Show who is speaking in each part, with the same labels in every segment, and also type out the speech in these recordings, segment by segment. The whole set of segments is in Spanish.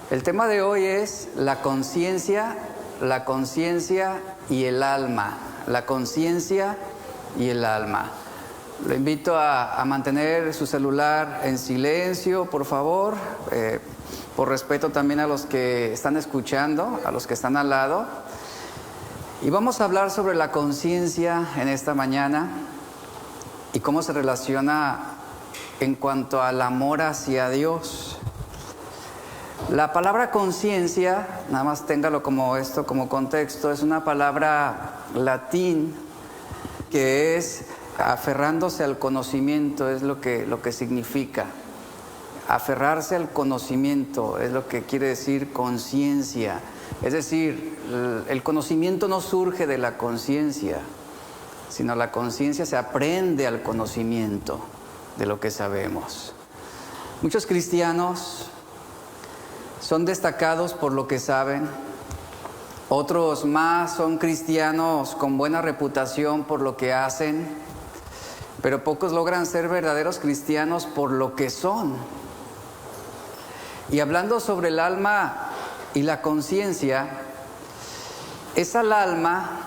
Speaker 1: El tema de hoy es la conciencia y el alma. La conciencia y el alma. Lo invito a mantener su celular en silencio, por favor, por respeto también a los que están escuchando, a los que están al lado. Y vamos a hablar sobre la conciencia en esta mañana y cómo se relaciona en cuanto al amor hacia Dios. La palabra conciencia, nada más téngalo como esto, como contexto, es una palabra latín que es aferrándose al conocimiento, es lo que significa. Aferrarse al conocimiento es lo que quiere decir conciencia. Es decir, el conocimiento no surge de la conciencia, sino la conciencia se aprende al conocimiento de lo que sabemos. Muchos cristianos son destacados por lo que saben, otros más son cristianos con buena reputación por lo que hacen, pero pocos logran ser verdaderos cristianos por lo que son. Y hablando sobre el alma y la conciencia, es al alma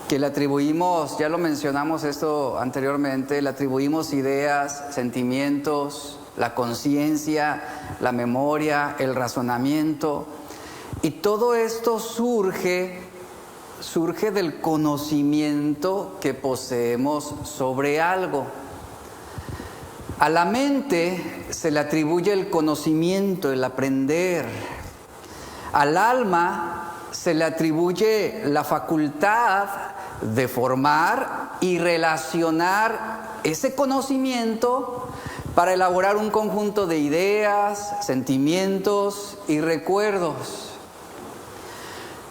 Speaker 1: que le atribuimos, ya lo mencionamos esto anteriormente, le atribuimos ideas, sentimientos, la conciencia, la memoria, el razonamiento. Y todo esto surge del conocimiento que poseemos sobre algo. A la mente se le atribuye el conocimiento, el aprender. Al alma se le atribuye la facultad de formar y relacionar ese conocimiento para elaborar un conjunto de ideas, sentimientos y recuerdos.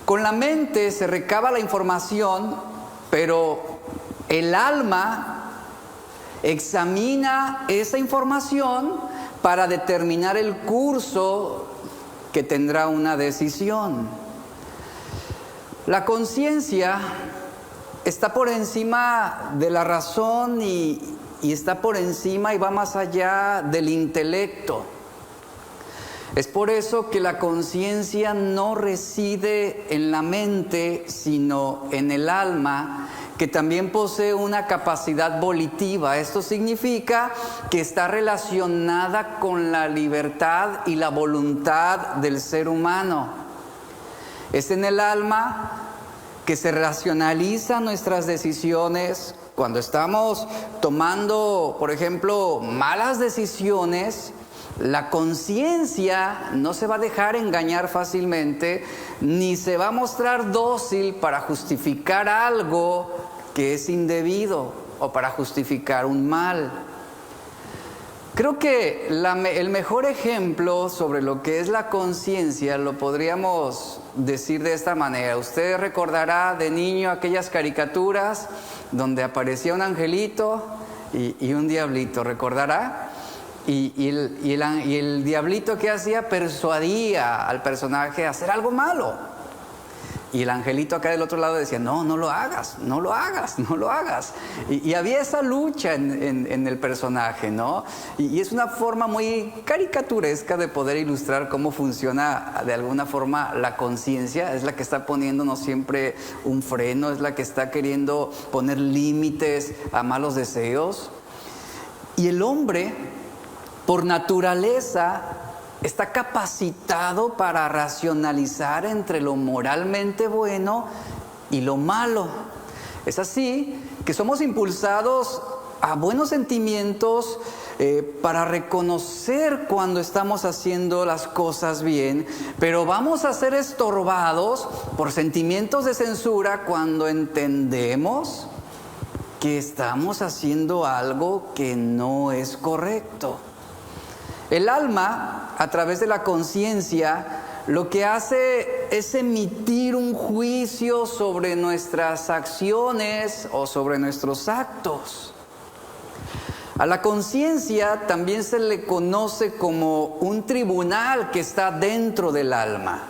Speaker 1: Con la mente se recaba la información, pero el alma examina esa información para determinar el curso que tendrá una decisión. La conciencia está por encima de la razón y está por encima y va más allá del intelecto. Es por eso que la conciencia no reside en la mente, sino en el alma, que también posee una capacidad volitiva. Esto significa que está relacionada con la libertad y la voluntad del ser humano. Es en el alma que se racionalizan nuestras decisiones. Cuando estamos tomando, por ejemplo, malas decisiones, la conciencia no se va a dejar engañar fácilmente, ni se va a mostrar dócil para justificar algo que es indebido o para justificar un mal. Creo que el mejor ejemplo sobre lo que es la conciencia lo podríamos decir de esta manera. Usted recordará de niño aquellas caricaturas donde aparecía un angelito y un diablito, ¿recordará? Y el diablito, ¿qué hacía? Persuadía al personaje a hacer algo malo. Y el angelito acá del otro lado decía, no lo hagas. Y había esa lucha en el personaje, ¿no? Y es una forma muy caricaturesca de poder ilustrar cómo funciona de alguna forma la conciencia. Es la que está poniéndonos siempre un freno, es la que está queriendo poner límites a malos deseos. Y el hombre, por naturaleza, está capacitado para racionalizar entre lo moralmente bueno y lo malo. Es así que somos impulsados a buenos sentimientos para reconocer cuando estamos haciendo las cosas bien, pero vamos a ser estorbados por sentimientos de censura cuando entendemos que estamos haciendo algo que no es correcto. El alma, a través de la conciencia, lo que hace es emitir un juicio sobre nuestras acciones o sobre nuestros actos. A la conciencia también se le conoce como un tribunal que está dentro del alma.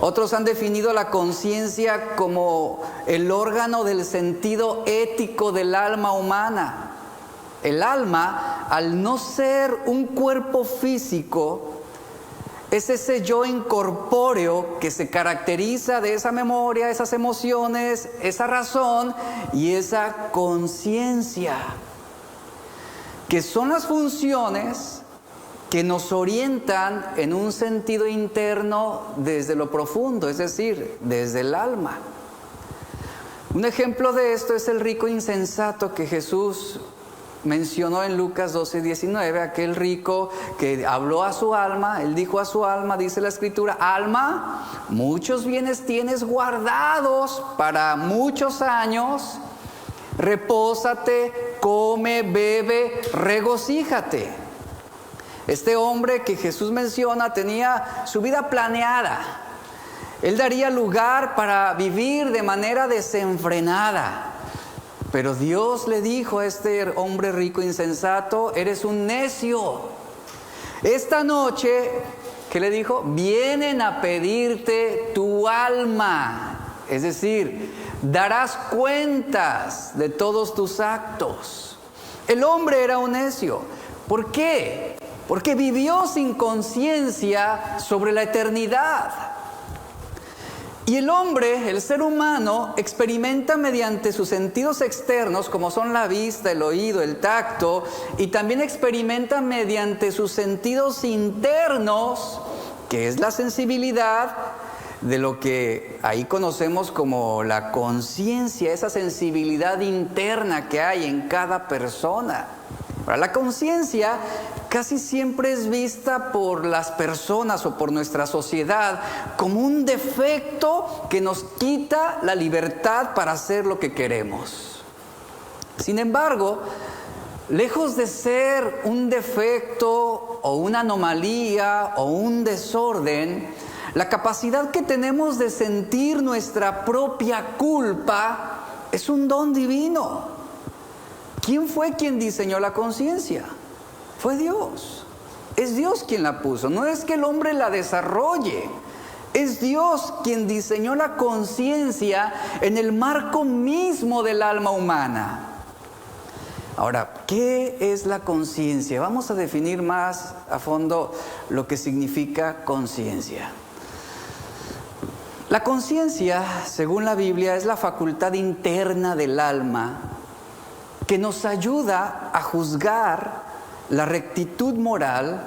Speaker 1: Otros han definido la conciencia como el órgano del sentido ético del alma humana. El alma, al no ser un cuerpo físico, es ese yo incorpóreo que se caracteriza de esa memoria, esas emociones, esa razón y esa conciencia, que son las funciones que nos orientan en un sentido interno desde lo profundo, es decir, desde el alma. Un ejemplo de esto es el rico insensato que Jesús mencionó en Lucas 12:19, aquel rico que habló a su alma. Él dijo a su alma, dice la Escritura: alma, muchos bienes tienes guardados para muchos años, repósate, come, bebe, regocíjate. Este hombre que Jesús menciona tenía su vida planeada. Él daría lugar para vivir de manera desenfrenada. Pero Dios le dijo a este hombre rico insensato: eres un necio. Esta noche, ¿qué le dijo? Vienen a pedirte tu alma. Es decir, darás cuentas de todos tus actos. El hombre era un necio. ¿Por qué? Porque vivió sin conciencia sobre la eternidad. Y el hombre, el ser humano, experimenta mediante sus sentidos externos, como son la vista, el oído, el tacto, y también experimenta mediante sus sentidos internos, que es la sensibilidad, de lo que ahí conocemos como la conciencia, esa sensibilidad interna que hay en cada persona. Ahora, la conciencia casi siempre es vista por las personas o por nuestra sociedad como un defecto que nos quita la libertad para hacer lo que queremos. Sin embargo, lejos de ser un defecto o una anomalía o un desorden, la capacidad que tenemos de sentir nuestra propia culpa es un don divino. ¿Quién fue quien diseñó la conciencia? Fue Dios. Es Dios quien la puso. No es que el hombre la desarrolle. Es Dios quien diseñó la conciencia en el marco mismo del alma humana. Ahora, ¿qué es la conciencia? Vamos a definir más a fondo lo que significa conciencia. La conciencia, según la Biblia, es la facultad interna del alma que nos ayuda a juzgar la rectitud moral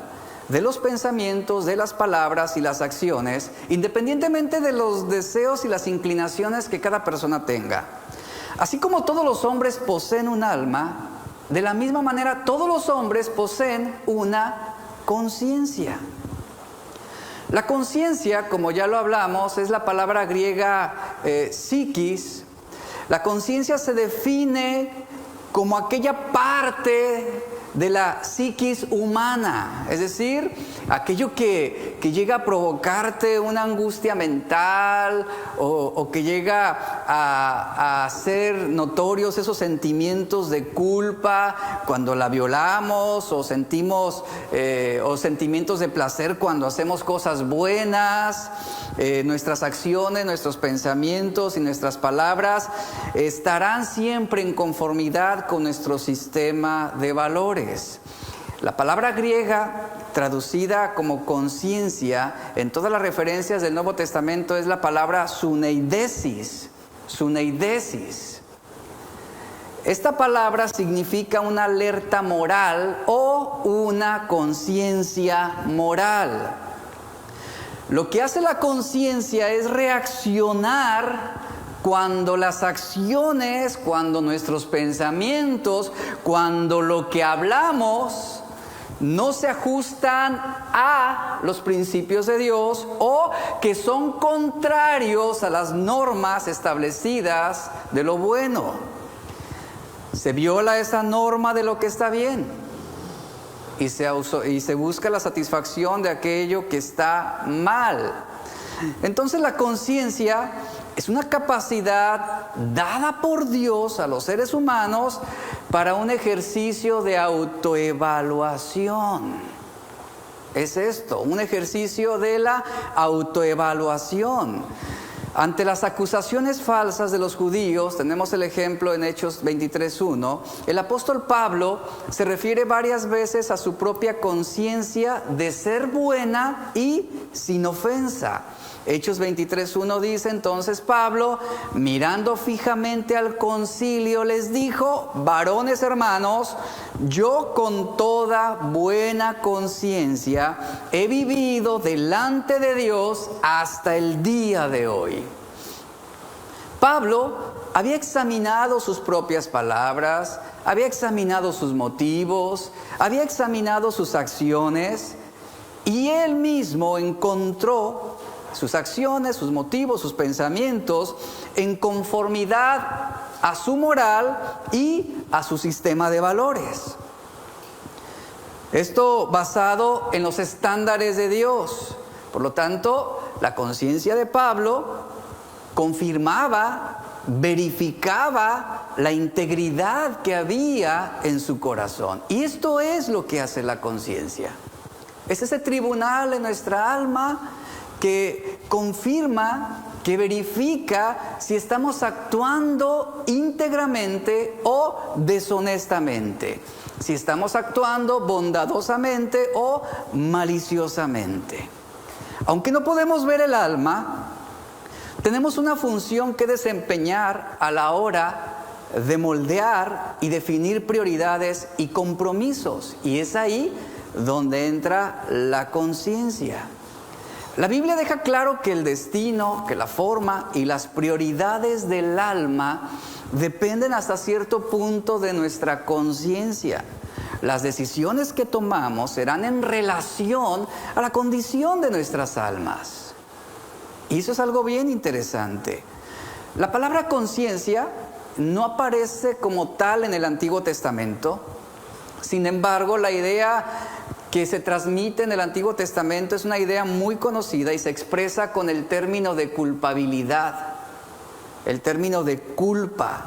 Speaker 1: de los pensamientos, de las palabras y las acciones, independientemente de los deseos y las inclinaciones que cada persona tenga. Así como todos los hombres poseen un alma, de la misma manera todos los hombres poseen una conciencia. La conciencia, como ya lo hablamos, es la palabra griega psiquis. La conciencia se define como aquella parte de la psiquis humana, es decir, aquello que llega a provocarte una angustia mental o que llega a hacer notorios esos sentimientos de culpa cuando la violamos, o sentimos o sentimientos de placer cuando hacemos cosas buenas. Nuestras acciones, nuestros pensamientos y nuestras palabras estarán siempre en conformidad con nuestro sistema de valores. La palabra griega traducida como conciencia en todas las referencias del Nuevo Testamento es la palabra suneidesis. Suneidesis. Esta palabra significa una alerta moral o una conciencia moral. Lo que hace la conciencia es reaccionar cuando las acciones, cuando nuestros pensamientos, cuando lo que hablamos no se ajustan a los principios de Dios o que son contrarios a las normas establecidas de lo bueno. Se viola esa norma de lo que está bien. Y se busca la satisfacción de aquello que está mal. Entonces la conciencia es una capacidad dada por Dios a los seres humanos para un ejercicio de autoevaluación. Es esto, un ejercicio de la autoevaluación. Ante las acusaciones falsas de los judíos, tenemos el ejemplo en Hechos 23:1, el apóstol Pablo se refiere varias veces a su propia conciencia de ser buena y sin ofensa. Hechos 23:1 dice: entonces Pablo, mirando fijamente al concilio, les dijo: varones hermanos, yo con toda buena conciencia he vivido delante de Dios hasta el día de hoy. Pablo había examinado sus propias palabras, había examinado sus motivos, había examinado sus acciones, y él mismo encontró sus acciones, sus motivos, sus pensamientos en conformidad a su moral y a su sistema de valores. Esto basado en los estándares de Dios. Por lo tanto, la conciencia de Pablo confirmaba, verificaba la integridad que había en su corazón. Y esto es lo que hace la conciencia. Es ese tribunal en nuestra alma que confirma, que verifica si estamos actuando íntegramente o deshonestamente, si estamos actuando bondadosamente o maliciosamente. Aunque no podemos ver el alma, tenemos una función que desempeñar a la hora de moldear y definir prioridades y compromisos, y es ahí donde entra la conciencia. La Biblia deja claro que el destino, que la forma y las prioridades del alma dependen hasta cierto punto de nuestra conciencia. Las decisiones que tomamos serán en relación a la condición de nuestras almas. Y eso es algo bien interesante. La palabra conciencia no aparece como tal en el Antiguo Testamento. Sin embargo, la idea que se transmite en el Antiguo Testamento es una idea muy conocida y se expresa con el término de culpabilidad, el término de culpa.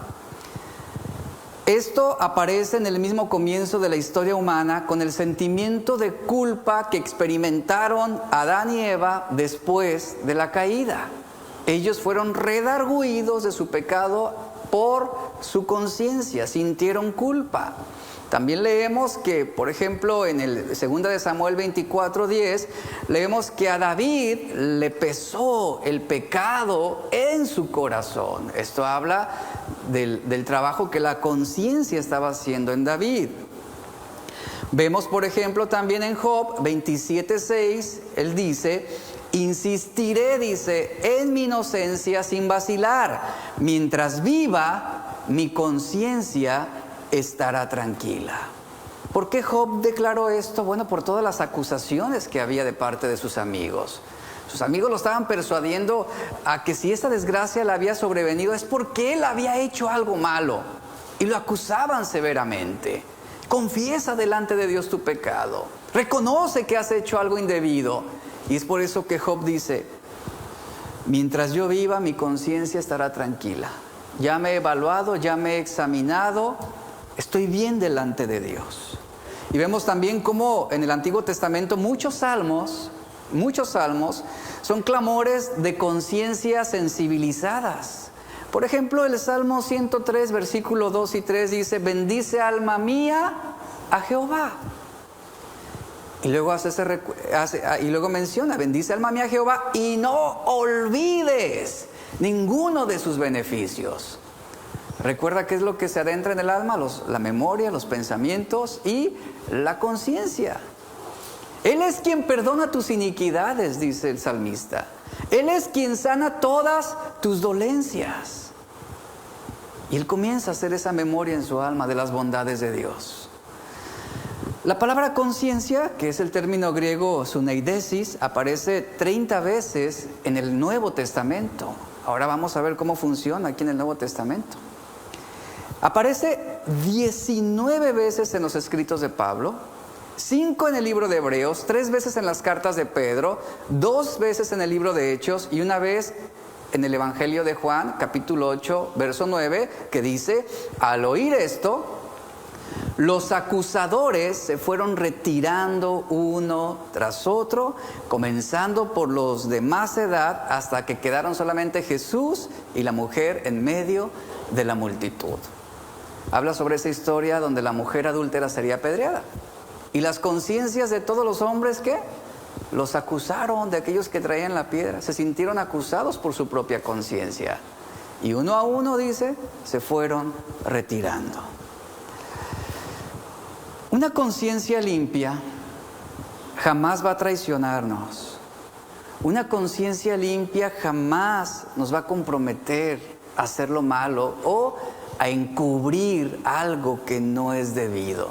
Speaker 1: Esto aparece en el mismo comienzo de la historia humana con el sentimiento de culpa que experimentaron Adán y Eva después de la caída. Ellos fueron redargüidos de su pecado por su conciencia, sintieron culpa. También leemos que, por ejemplo, en el 2 de Samuel 24:10, leemos que a David le pesó el pecado en su corazón. Esto habla del trabajo que la conciencia estaba haciendo en David. Vemos, por ejemplo, también en Job 27:6, él dice: insistiré, dice, en mi inocencia sin vacilar. Mientras viva, mi conciencia estará tranquila. ¿Por qué Job declaró esto? Bueno, por todas las acusaciones que había de parte de sus amigos. Sus amigos lo estaban persuadiendo a que si esta desgracia le había sobrevenido es porque él había hecho algo malo, y lo acusaban severamente. Confiesa delante de Dios tu pecado, reconoce que has hecho algo indebido. Y es por eso que Job dice: mientras yo viva, mi conciencia estará tranquila. Ya me he evaluado, ya me he examinado, estoy bien delante de Dios. Y vemos también cómo en el Antiguo Testamento muchos salmos son clamores de conciencias sensibilizadas. Por ejemplo, el Salmo 103, versículo 2 y 3 dice: bendice alma mía a Jehová. Y luego menciona: bendice alma mía a Jehová y no olvides ninguno de sus beneficios. Recuerda qué es lo que se adentra en el alma: la memoria, los pensamientos y la conciencia. Él es quien perdona tus iniquidades, dice el salmista. Él es quien sana todas tus dolencias. Y él comienza a hacer esa memoria en su alma de las bondades de Dios. La palabra conciencia, que es el término griego suneidesis, aparece 30 veces en el Nuevo Testamento. Ahora vamos a ver cómo funciona aquí en el Nuevo Testamento. Aparece 19 veces en los escritos de Pablo, 5 en el libro de Hebreos, 3 veces en las cartas de Pedro, 2 veces en el libro de Hechos y 1 vez en el Evangelio de Juan, capítulo 8, verso 9, que dice: al oír esto, Los acusadores se fueron retirando uno tras otro, comenzando por los de más edad, hasta que quedaron solamente Jesús y la mujer en medio de la multitud. Habla sobre esa historia donde la mujer adúltera sería apedreada. Y las conciencias de todos los hombres, ¿qué? Los acusaron, de aquellos que traían la piedra. Se sintieron acusados por su propia conciencia. Y uno a uno, dice, se fueron retirando. Una conciencia limpia jamás va a traicionarnos. Una conciencia limpia jamás nos va a comprometer a hacer lo malo o a encubrir algo que no es debido.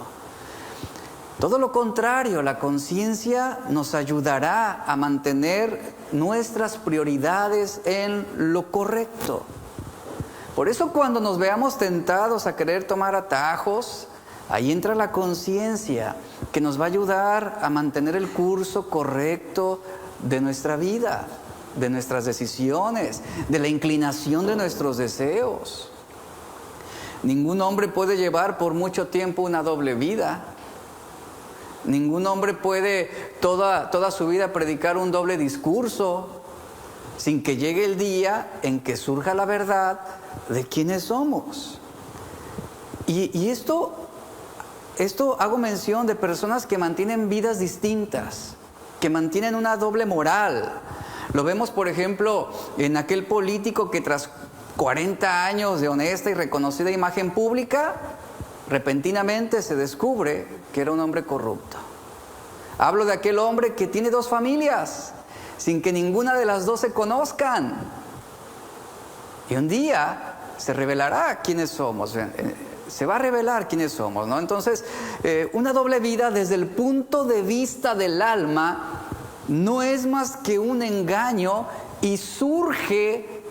Speaker 1: Todo lo contrario, la conciencia nos ayudará a mantener nuestras prioridades en lo correcto. Por eso cuando nos veamos tentados a querer tomar atajos, ahí entra la conciencia que nos va a ayudar a mantener el curso correcto de nuestra vida, de nuestras decisiones, de la inclinación de nuestros deseos. Ningún hombre puede llevar por mucho tiempo una doble vida. Ningún hombre puede toda su vida predicar un doble discurso sin que llegue el día en que surja la verdad de quiénes somos. Y esto hago mención de personas que mantienen vidas distintas, que mantienen una doble moral. Lo vemos, por ejemplo, en aquel político que tras 40 años de honesta y reconocida imagen pública, repentinamente se descubre que era un hombre corrupto. Hablo de aquel hombre que tiene 2 familias, sin que ninguna de las 2 se conozcan. Y un día se revelará quiénes somos. Se va a revelar quiénes somos, ¿no? Entonces, una doble vida desde el punto de vista del alma no es más que un engaño y surge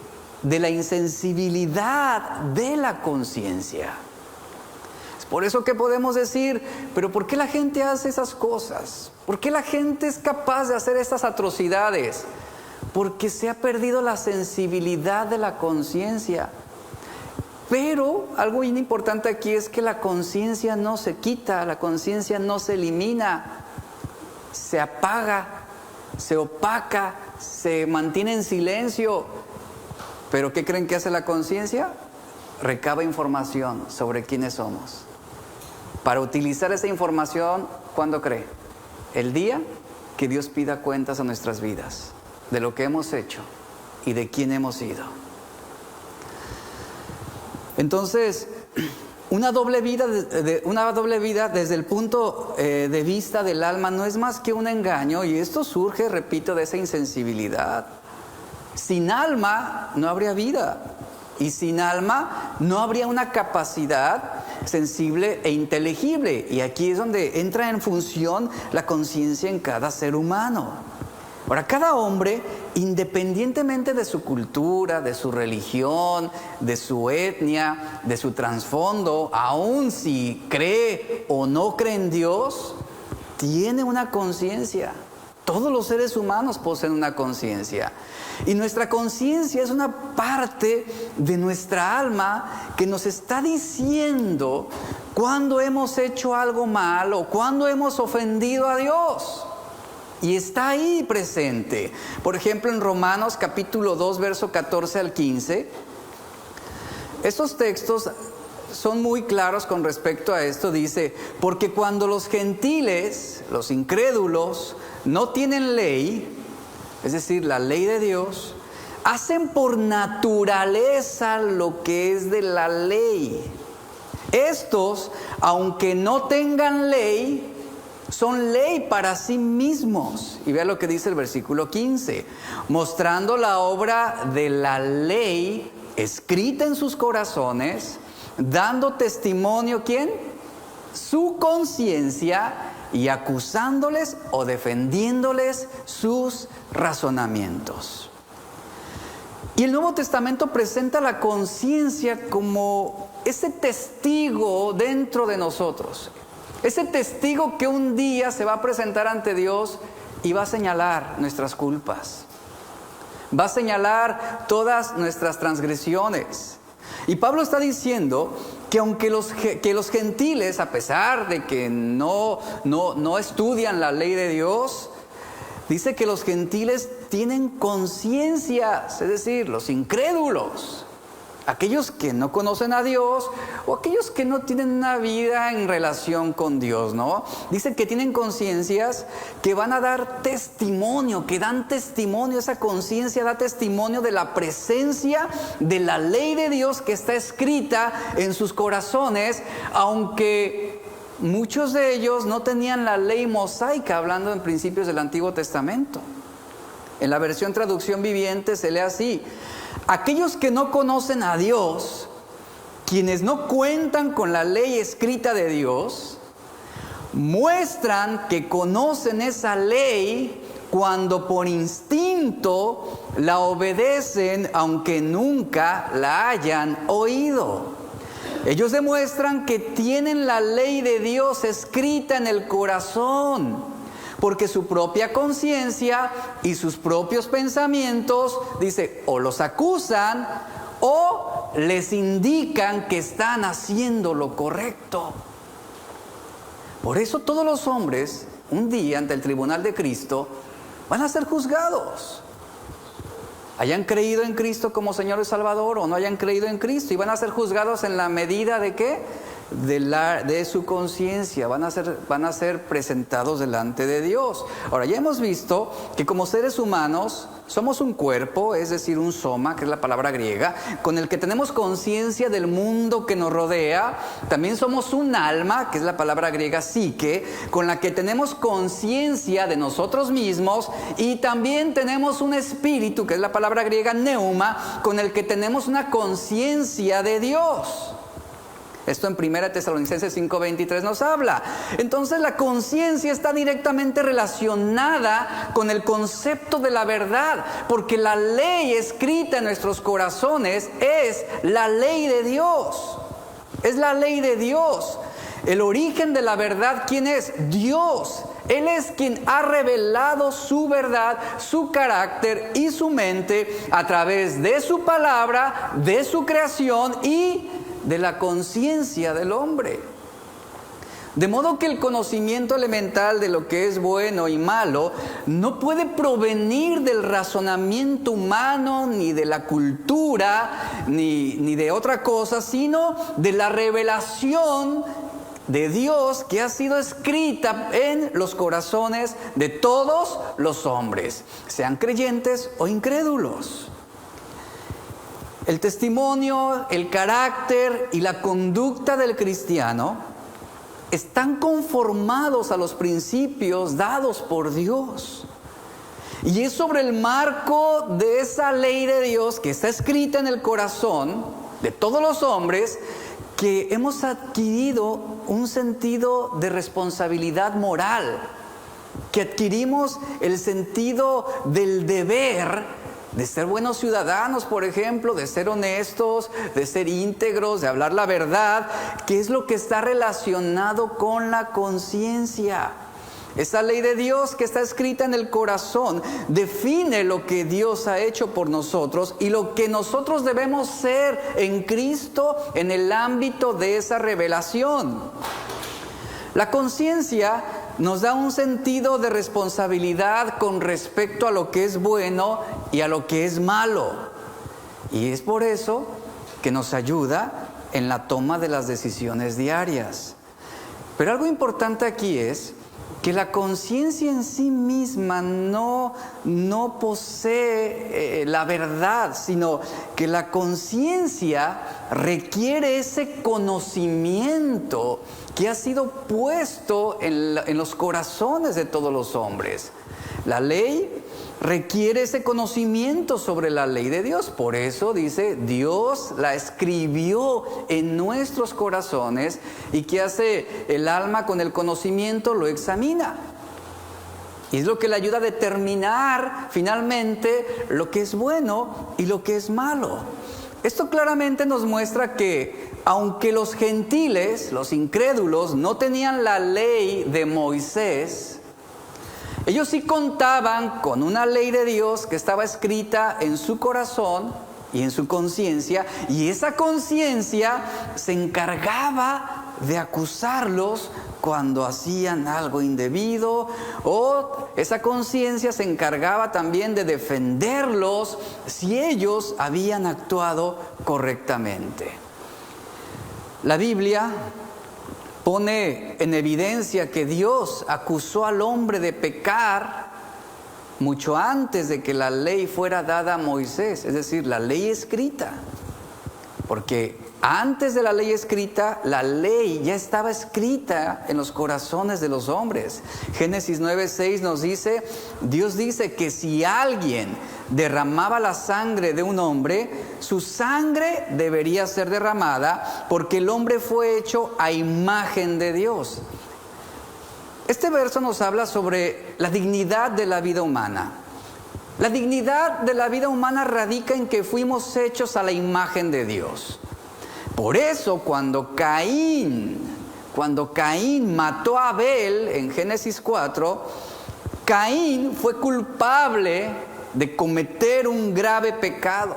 Speaker 1: de la insensibilidad de la conciencia. Es por eso que podemos decir, pero ¿por qué la gente hace esas cosas? ¿Por qué la gente es capaz de hacer estas atrocidades? Porque se ha perdido la sensibilidad de la conciencia. Pero algo bien importante aquí es que la conciencia no se quita, la conciencia no se elimina, se apaga, se opaca, se mantiene en silencio. ¿Pero qué creen que hace la conciencia? Recaba información sobre quiénes somos. Para utilizar esa información, ¿cuándo cree? El día que Dios pida cuentas a nuestras vidas, de lo que hemos hecho y de quién hemos sido. Entonces, una doble vida desde el punto de vista del alma no es más que un engaño, y esto surge, repito, de esa insensibilidad. Sin alma no habría vida, y sin alma no habría una capacidad sensible e inteligible, y aquí es donde entra en función la conciencia en cada ser humano. Ahora, cada hombre, independientemente de su cultura, de su religión, de su etnia, de su trasfondo, aun si cree o no cree en Dios, tiene una conciencia. Todos los seres humanos poseen una conciencia. Y nuestra conciencia es una parte de nuestra alma que nos está diciendo cuando hemos hecho algo mal o cuando hemos ofendido a Dios. Y está ahí presente. Por ejemplo, en Romanos capítulo 2, verso 14 al 15. Estos textos son muy claros con respecto a esto. Dice, porque cuando los gentiles, los incrédulos, no tienen ley, es decir, la ley de Dios, hacen por naturaleza lo que es de la ley. Estos, aunque no tengan ley, son ley para sí mismos. Y vea lo que dice el versículo 15. Mostrando la obra de la ley escrita en sus corazones, dando testimonio, ¿quién? Su conciencia, y acusándoles o defendiéndoles sus razonamientos. Y el Nuevo Testamento presenta la conciencia como ese testigo dentro de nosotros. Ese testigo que un día se va a presentar ante Dios y va a señalar nuestras culpas. Va a señalar todas nuestras transgresiones. Y Pablo está diciendo que aunque los gentiles, a pesar de que no estudian la ley de Dios, dice que los gentiles tienen conciencias, es decir, los incrédulos, aquellos que no conocen a Dios o aquellos que no tienen una vida en relación con Dios, ¿no? Dicen que tienen conciencias que van a dar testimonio, que dan testimonio, esa conciencia da testimonio de la presencia de la ley de Dios que está escrita en sus corazones, aunque muchos de ellos no tenían la ley mosaica, hablando en principios del Antiguo Testamento. En la versión traducción viviente se lee así: aquellos que no conocen a Dios, quienes no cuentan con la ley escrita de Dios, muestran que conocen esa ley cuando por instinto la obedecen, aunque nunca la hayan oído. Ellos demuestran que tienen la ley de Dios escrita en el corazón, porque su propia conciencia y sus propios pensamientos, dice, o los acusan o les indican que están haciendo lo correcto. Por eso todos los hombres, un día ante el tribunal de Cristo, van a ser juzgados. Hayan creído en Cristo como Señor y Salvador o no hayan creído en Cristo, y van a ser juzgados en la medida de ¿qué? De su conciencia, van a ser presentados delante de Dios. Ahora, ya hemos visto que como seres humanos somos un cuerpo, es decir, un soma, que es la palabra griega, con el que tenemos conciencia del mundo que nos rodea. También somos un alma, que es la palabra griega psique, con la que tenemos conciencia de nosotros mismos, y también tenemos un espíritu, que es la palabra griega neuma, con el que tenemos una conciencia de Dios. Esto en 1 Tesalonicenses 5:23 nos habla. Entonces la conciencia está directamente relacionada con el concepto de la verdad, porque la ley escrita en nuestros corazones es la ley de Dios. Es la ley de Dios. El origen de la verdad, ¿quién es? Dios. Él es quien ha revelado su verdad, su carácter y su mente a través de su palabra, de su creación y de la conciencia del hombre. De modo que el conocimiento elemental de lo que es bueno y malo no puede provenir del razonamiento humano, ni de la cultura, ni de otra cosa, sino de la revelación de Dios que ha sido escrita en los corazones de todos los hombres, sean creyentes o incrédulos. El testimonio, el carácter y la conducta del cristiano están conformados a los principios dados por Dios. Y es sobre el marco de esa ley de Dios que está escrita en el corazón de todos los hombres que hemos adquirido un sentido de responsabilidad moral, que adquirimos el sentido del deber de ser buenos ciudadanos, por ejemplo, de ser honestos, de ser íntegros, de hablar la verdad, que es lo que está relacionado con la conciencia. Esa ley de Dios que está escrita en el corazón define lo que Dios ha hecho por nosotros y lo que nosotros debemos ser en Cristo en el ámbito de esa revelación. La conciencia nos da un sentido de responsabilidad con respecto a lo que es bueno y a lo que es malo. Y es por eso que nos ayuda en la toma de las decisiones diarias. Pero algo importante aquí es que la conciencia en sí misma no posee la verdad, sino que la conciencia requiere ese conocimiento que ha sido puesto en los corazones de todos los hombres. La ley requiere ese conocimiento sobre la ley de Dios. Por eso dice, Dios la escribió en nuestros corazones. ¿Y qué hace el alma con el conocimiento? Lo examina. Y es lo que le ayuda a determinar finalmente lo que es bueno y lo que es malo. Esto claramente nos muestra que aunque los gentiles, los incrédulos, no tenían la ley de Moisés, ellos sí contaban con una ley de Dios que estaba escrita en su corazón y en su conciencia, y esa conciencia se encargaba de acusarlos cuando hacían algo indebido, o esa conciencia se encargaba también de defenderlos si ellos habían actuado correctamente. La Biblia pone en evidencia que Dios acusó al hombre de pecar mucho antes de que la ley fuera dada a Moisés, es decir, la ley escrita. Porque antes de la ley escrita, la ley ya estaba escrita en los corazones de los hombres. Génesis 9:6 nos dice, Dios dice que si alguien derramaba la sangre de un hombre, su sangre debería ser derramada porque el hombre fue hecho a imagen de Dios. Este verso nos habla sobre la dignidad de la vida humana. La dignidad de la vida humana radica en que fuimos hechos a la imagen de Dios. Por eso cuando Caín mató a Abel en Génesis 4, Caín fue culpable de cometer un grave pecado,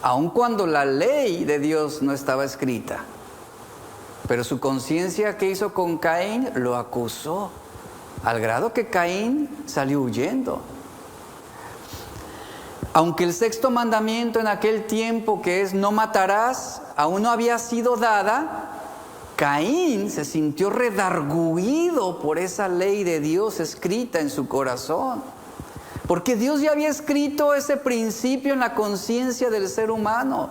Speaker 1: aun cuando la ley de Dios no estaba escrita. Pero su conciencia, ¿qué hizo con Caín? Lo acusó, al grado que Caín salió huyendo. Aunque el sexto mandamiento en aquel tiempo, que es no matarás, aún no había sido dada, Caín se sintió redarguido por esa ley de Dios escrita en su corazón. Porque Dios ya había escrito ese principio en la conciencia del ser humano.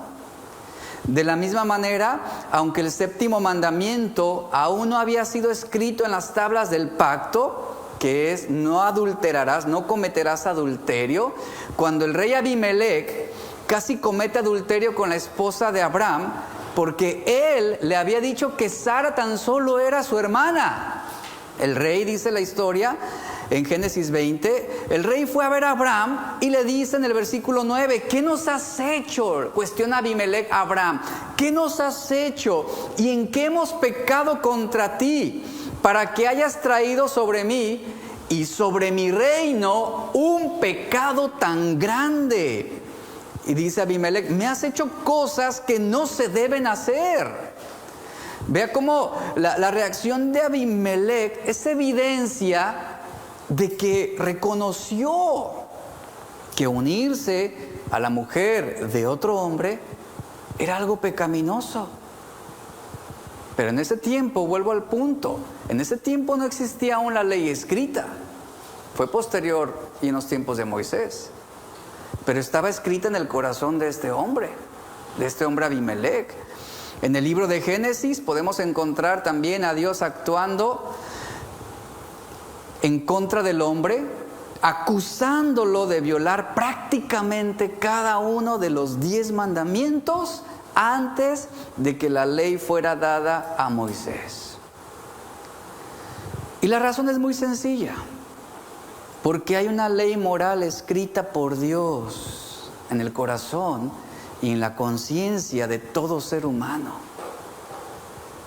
Speaker 1: De la misma manera, aunque el séptimo mandamiento aún no había sido escrito en las tablas del pacto, que es no adulterarás, no cometerás adulterio, cuando el rey Abimelech casi comete adulterio con la esposa de Abraham, porque él le había dicho que Sara tan solo era su hermana. El rey, dice la historia, en Génesis 20, el rey fue a ver a Abraham y le dice en el versículo 9, ¿qué nos has hecho? Cuestiona Abimelech a Abraham, ¿qué nos has hecho? ¿Y en qué hemos pecado contra ti? Para que hayas traído sobre mí y sobre mi reino un pecado tan grande. Y dice Abimelech, me has hecho cosas que no se deben hacer. Vea cómo la reacción de Abimelech es evidencia de que reconoció que unirse a la mujer de otro hombre era algo pecaminoso. Pero en ese tiempo, vuelvo al punto, en ese tiempo no existía aún la ley escrita. Fue posterior y en los tiempos de Moisés. Pero estaba escrita en el corazón de este hombre Abimelech. En el libro de Génesis podemos encontrar también a Dios actuando en contra del hombre, acusándolo de violar prácticamente cada uno de los 10 mandamientos antes de que la ley fuera dada a Moisés. Y la razón es muy sencilla, porque hay una ley moral escrita por Dios en el corazón y en la conciencia de todo ser humano.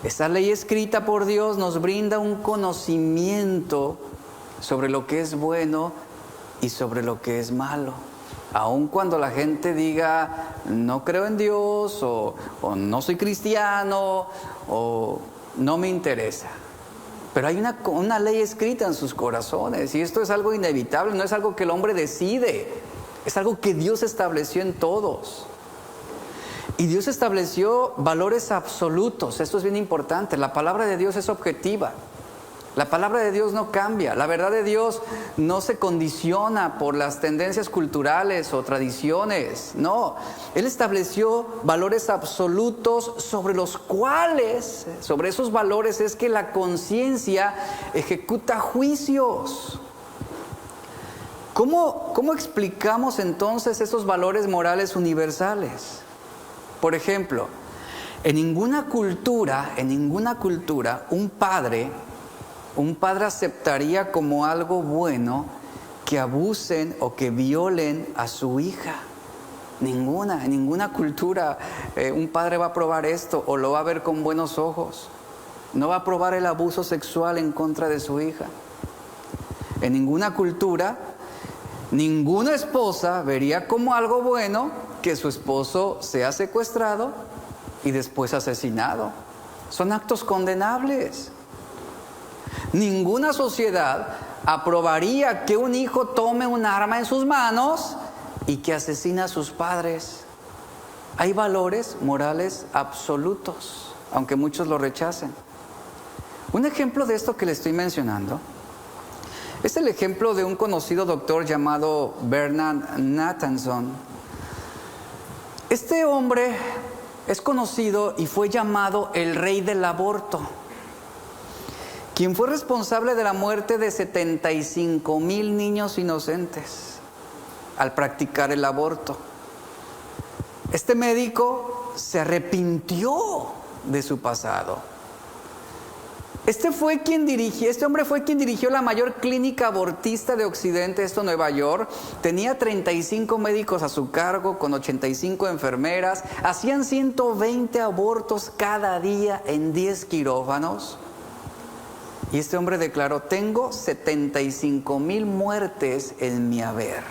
Speaker 1: Esa ley escrita por Dios nos brinda un conocimiento sobre lo que es bueno y sobre lo que es malo. Aun cuando la gente diga, no creo en Dios, o no soy cristiano, o no me interesa. Pero hay una ley escrita en sus corazones, y esto es algo inevitable, no es algo que el hombre decide, es algo que Dios estableció en todos. Y Dios estableció valores absolutos, esto es bien importante, la palabra de Dios es objetiva. La palabra de Dios no cambia, la verdad de Dios no se condiciona por las tendencias culturales o tradiciones, no. Él estableció valores absolutos sobre los cuales, sobre esos valores es que la conciencia ejecuta juicios. ¿Cómo explicamos entonces esos valores morales universales? Por ejemplo, en ninguna cultura, un padre aceptaría como algo bueno que abusen o que violen a su hija. En ninguna cultura un padre va a aprobar esto o lo va a ver con buenos ojos. No va a aprobar el abuso sexual en contra de su hija. En ninguna cultura Ninguna esposa vería como algo bueno que su esposo sea secuestrado y después asesinado. Son actos condenables. Ninguna sociedad aprobaría que un hijo tome un arma en sus manos y que asesine a sus padres. Hay valores morales absolutos, aunque muchos lo rechacen. Un ejemplo de esto que le estoy mencionando es el ejemplo de un conocido doctor llamado Bernard Nathanson. Este hombre es conocido y fue llamado el rey del aborto, quien fue responsable de la muerte de 75,000 niños inocentes al practicar el aborto. Este médico se arrepintió de su pasado. Este hombre fue quien dirigió la mayor clínica abortista de Occidente, esto en Nueva York. Tenía 35 médicos a su cargo, con 85 enfermeras. Hacían 120 abortos cada día en 10 quirófanos. Y este hombre declaró: tengo 75,000 muertes en mi haber.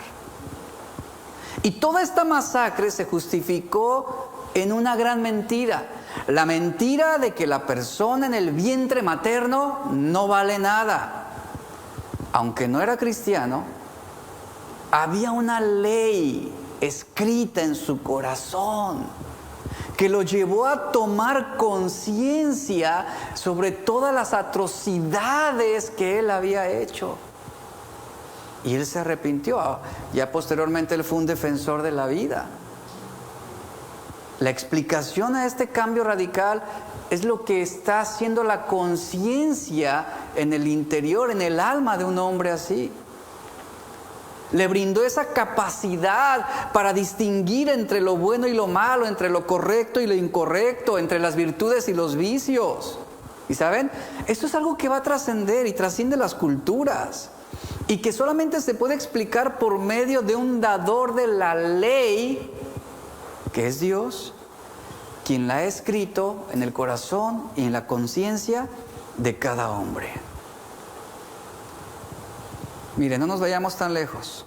Speaker 1: Y toda esta masacre se justificó en una gran mentira. La mentira de que la persona en el vientre materno no vale nada. Aunque no era cristiano, había una ley escrita en su corazón que lo llevó a tomar conciencia sobre todas las atrocidades que él había hecho. Y él se arrepintió. Ya posteriormente él fue un defensor de la vida. La explicación a este cambio radical es lo que está haciendo la conciencia en el interior, en el alma de un hombre así. Le brindó esa capacidad para distinguir entre lo bueno y lo malo, entre lo correcto y lo incorrecto, entre las virtudes y los vicios. Y ¿saben? Esto es algo que va a trascender y trasciende las culturas, y que solamente se puede explicar por medio de un dador de la ley, que es Dios, quien la ha escrito en el corazón y en la conciencia de cada hombre. Mire, no nos vayamos tan lejos.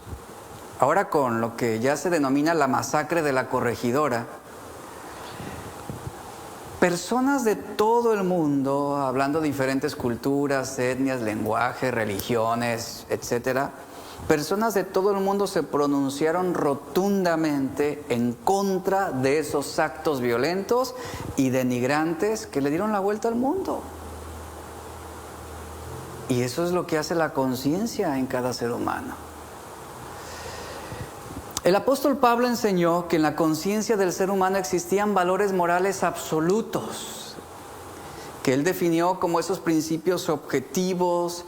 Speaker 1: Ahora, con lo que ya se denomina la masacre de la corregidora, personas de todo el mundo, hablando de diferentes culturas, etnias, lenguajes, religiones, etcétera, personas de todo el mundo se pronunciaron rotundamente en contra de esos actos violentos y denigrantes que le dieron la vuelta al mundo. Y eso es lo que hace la conciencia en cada ser humano. El apóstol Pablo enseñó que en la conciencia del ser humano existían valores morales absolutos, que él definió como esos principios objetivos,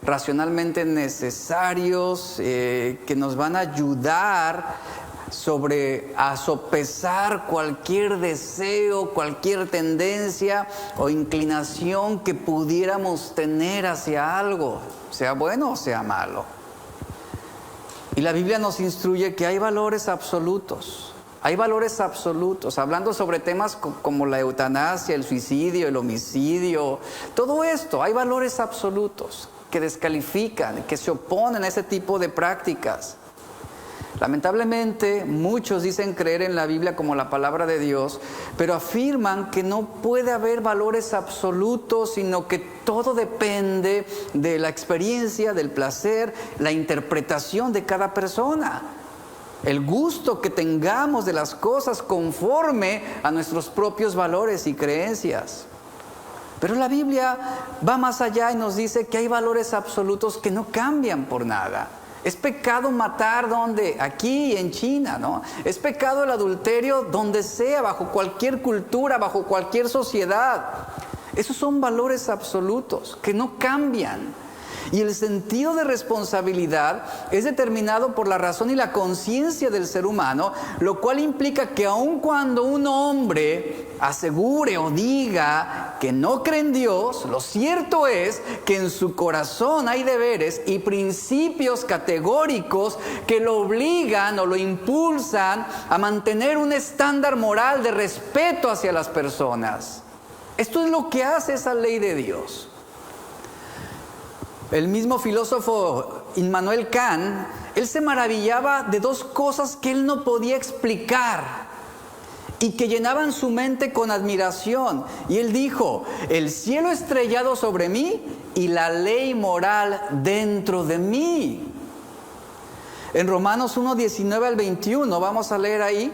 Speaker 1: racionalmente necesarios, que nos van a ayudar a sopesar cualquier deseo, cualquier tendencia o inclinación que pudiéramos tener hacia algo, sea bueno o sea malo. Y la Biblia nos instruye que hay valores absolutos. Hay valores absolutos, hablando sobre temas como la eutanasia, el suicidio, el homicidio, todo esto. Hay valores absolutos que descalifican, que se oponen a ese tipo de prácticas. Lamentablemente, muchos dicen creer en la Biblia como la palabra de Dios, pero afirman que no puede haber valores absolutos, sino que todo depende de la experiencia, del placer, la interpretación de cada persona. El gusto que tengamos de las cosas conforme a nuestros propios valores y creencias. Pero la Biblia va más allá y nos dice que hay valores absolutos que no cambian por nada. Es pecado matar donde, aquí en China, ¿no? Es pecado el adulterio donde sea, bajo cualquier cultura, bajo cualquier sociedad. Esos son valores absolutos que no cambian. Y el sentido de responsabilidad es determinado por la razón y la conciencia del ser humano, lo cual implica que aun cuando un hombre asegure o diga que no cree en Dios, lo cierto es que en su corazón hay deberes y principios categóricos que lo obligan o lo impulsan a mantener un estándar moral de respeto hacia las personas. Esto es lo que hace esa ley de Dios. El mismo filósofo Immanuel Kant él se maravillaba de dos cosas que él no podía explicar y que llenaban su mente con admiración. Y él dijo: el cielo estrellado sobre mí y la ley moral dentro de mí. En Romanos 1, 19 al 21, vamos a leer ahí,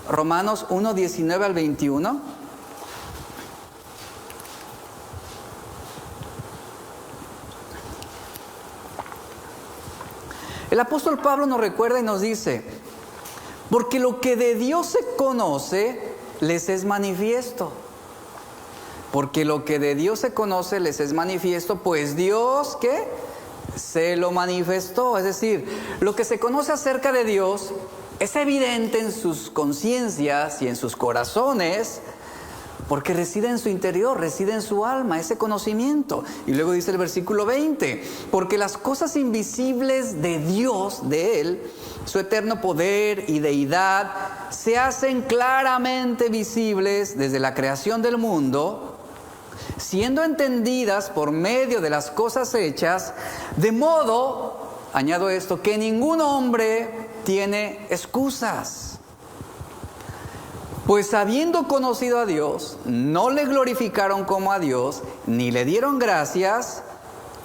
Speaker 1: Romanos 1, 19 al 21. El apóstol Pablo nos recuerda y nos dice: porque lo que de Dios se conoce, les es manifiesto. Porque lo que de Dios se conoce, les es manifiesto, pues Dios, ¿qué? Se lo manifestó. Es decir, lo que se conoce acerca de Dios es evidente en sus conciencias y en sus corazones, porque reside en su interior, reside en su alma, ese conocimiento. Y luego dice el versículo 20, porque las cosas invisibles de Dios, de Él, su eterno poder y deidad, se hacen claramente visibles desde la creación del mundo, siendo entendidas por medio de las cosas hechas, de modo, añado esto, que ningún hombre tiene excusas. Pues habiendo conocido a Dios, no le glorificaron como a Dios, ni le dieron gracias.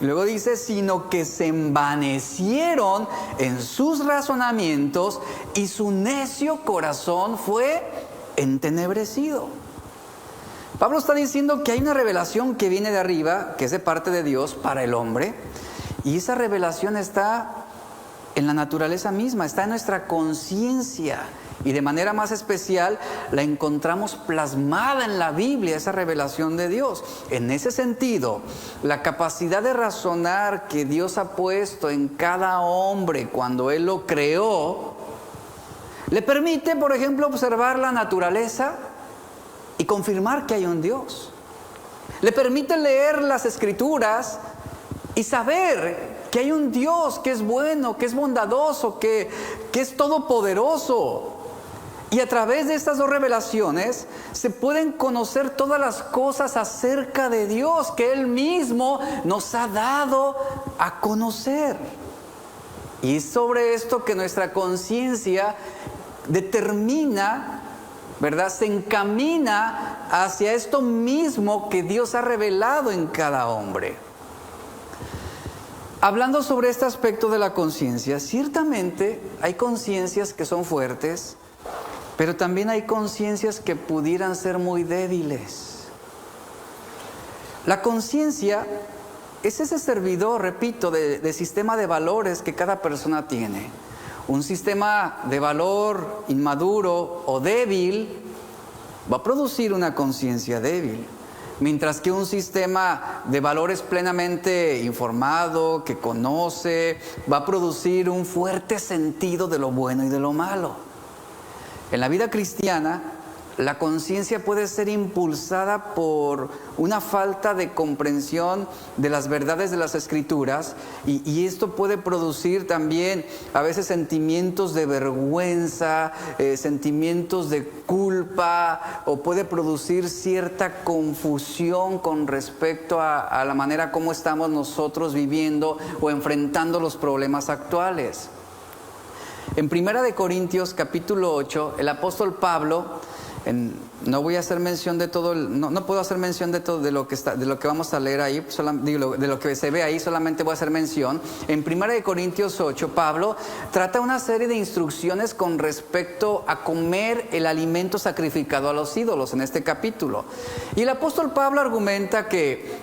Speaker 1: Y luego dice, sino que se envanecieron en sus razonamientos y su necio corazón fue entenebrecido. Pablo está diciendo que hay una revelación que viene de arriba, que es de parte de Dios para el hombre, y esa revelación está en la naturaleza misma, está en nuestra conciencia. Y de manera más especial la encontramos plasmada en la Biblia, esa revelación de Dios. En ese sentido, la capacidad de razonar que Dios ha puesto en cada hombre cuando Él lo creó, le permite, por ejemplo, observar la naturaleza y confirmar que hay un Dios. Le permite leer las Escrituras y saber que hay un Dios que es bueno, que es bondadoso, que es todopoderoso. Y a través de estas dos revelaciones se pueden conocer todas las cosas acerca de Dios que Él mismo nos ha dado a conocer. Y es sobre esto que nuestra conciencia determina, ¿verdad? Se encamina hacia esto mismo que Dios ha revelado en cada hombre. Hablando sobre este aspecto de la conciencia, ciertamente hay conciencias que son fuertes, pero también hay conciencias que pudieran ser muy débiles. La conciencia es ese servidor, repito, de sistema de valores que cada persona tiene. Un sistema de valor inmaduro o débil va a producir una conciencia débil. Mientras que un sistema de valores plenamente informado, que conoce, va a producir un fuerte sentido de lo bueno y de lo malo. En la vida cristiana, la conciencia puede ser impulsada por una falta de comprensión de las verdades de las Escrituras y esto puede producir también a veces sentimientos de vergüenza, sentimientos de culpa, o puede producir cierta confusión con respecto a la manera como estamos nosotros viviendo o enfrentando los problemas actuales. En 1 Corintios capítulo 8, el apóstol Pablo, no voy a hacer mención de todo, no puedo hacer mención de todo de lo que vamos a leer ahí, de lo que se ve ahí, solamente voy a hacer mención. En 1 Corintios 8, Pablo trata una serie de instrucciones con respecto a comer el alimento sacrificado a los ídolos en este capítulo. Y el apóstol Pablo argumenta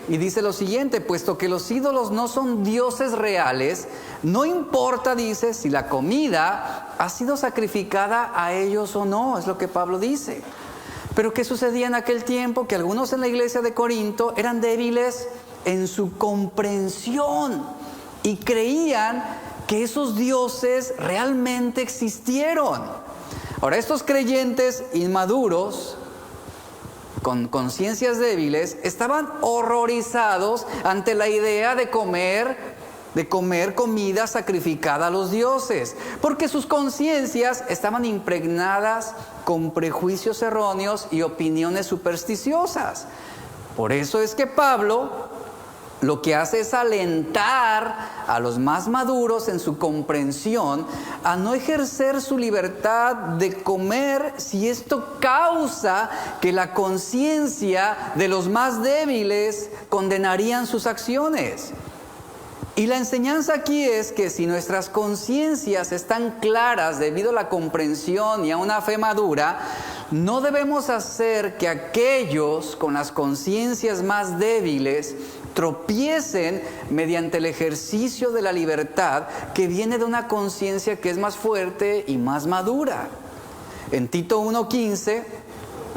Speaker 1: y dice lo siguiente: puesto que los ídolos no son dioses reales, no importa, dice, si la comida ha sido sacrificada a ellos o no, es lo que Pablo dice. Pero ¿qué sucedía en aquel tiempo? Que algunos en la iglesia de Corinto eran débiles en su comprensión y creían que esos dioses realmente existieron. Ahora, estos creyentes inmaduros, con conciencias débiles, estaban horrorizados ante la idea de comer comida sacrificada a los dioses, porque sus conciencias estaban impregnadas con prejuicios erróneos y opiniones supersticiosas. Por eso es que Pablo lo que hace es alentar a los más maduros en su comprensión a no ejercer su libertad de comer si esto causa que la conciencia de los más débiles condenarían sus acciones. Y la enseñanza aquí es que si nuestras conciencias están claras debido a la comprensión y a una fe madura, no debemos hacer que aquellos con las conciencias más débiles tropiecen mediante el ejercicio de la libertad que viene de una conciencia que es más fuerte y más madura. En Tito 1:15,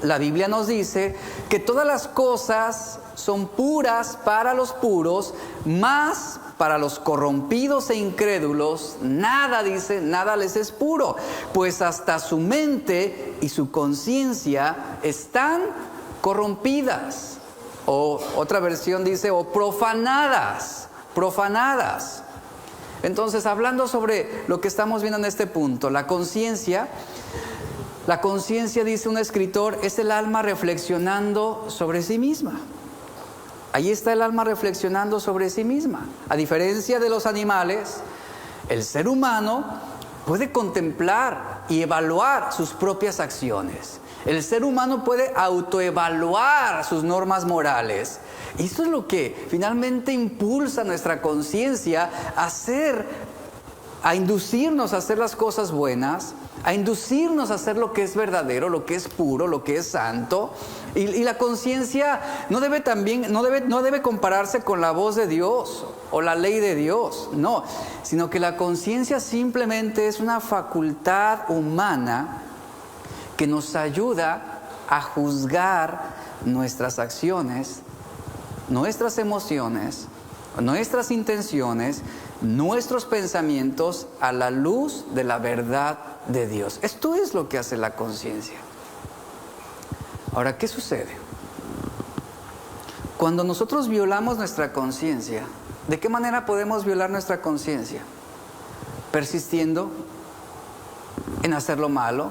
Speaker 1: la Biblia nos dice que todas las cosas son puras para los puros, mas para los corrompidos e incrédulos, nada, dice, nada les es puro, pues hasta su mente y su conciencia están corrompidas. O otra versión dice, o profanadas. Entonces, hablando sobre lo que estamos viendo en este punto, la conciencia, dice un escritor, es el alma reflexionando sobre sí misma. Ahí está el alma reflexionando sobre sí misma. A diferencia de los animales, el ser humano puede contemplar y evaluar sus propias acciones. El ser humano puede autoevaluar sus normas morales. Y eso es lo que finalmente impulsa nuestra conciencia a inducirnos a hacer las cosas buenas, a inducirnos a hacer lo que es verdadero, lo que es puro, lo que es santo. Y la conciencia no debe compararse con la voz de Dios o la ley de Dios, no, sino que la conciencia simplemente es una facultad humana que nos ayuda a juzgar nuestras acciones, nuestras emociones, nuestras intenciones, nuestros pensamientos a la luz de la verdad de Dios. Esto es lo que hace la conciencia. Ahora, ¿qué sucede? Cuando nosotros violamos nuestra conciencia, ¿de qué manera podemos violar nuestra conciencia? Persistiendo en hacer lo malo,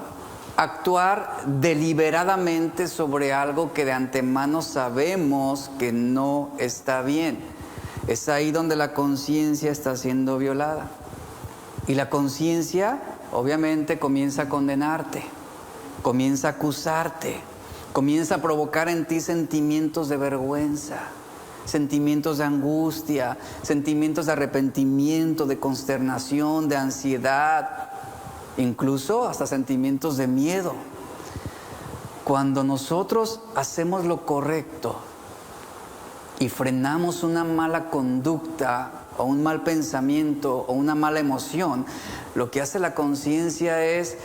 Speaker 1: actuar deliberadamente sobre algo que de antemano sabemos que no está bien. Es ahí donde la conciencia está siendo violada. Y la conciencia obviamente comienza a condenarte, comienza a acusarte, comienza a provocar en ti sentimientos de vergüenza, sentimientos de angustia, sentimientos de arrepentimiento, de consternación, de ansiedad, incluso hasta sentimientos de miedo. Cuando nosotros hacemos lo correcto y frenamos una mala conducta o un mal pensamiento o una mala emoción, lo que hace la conciencia es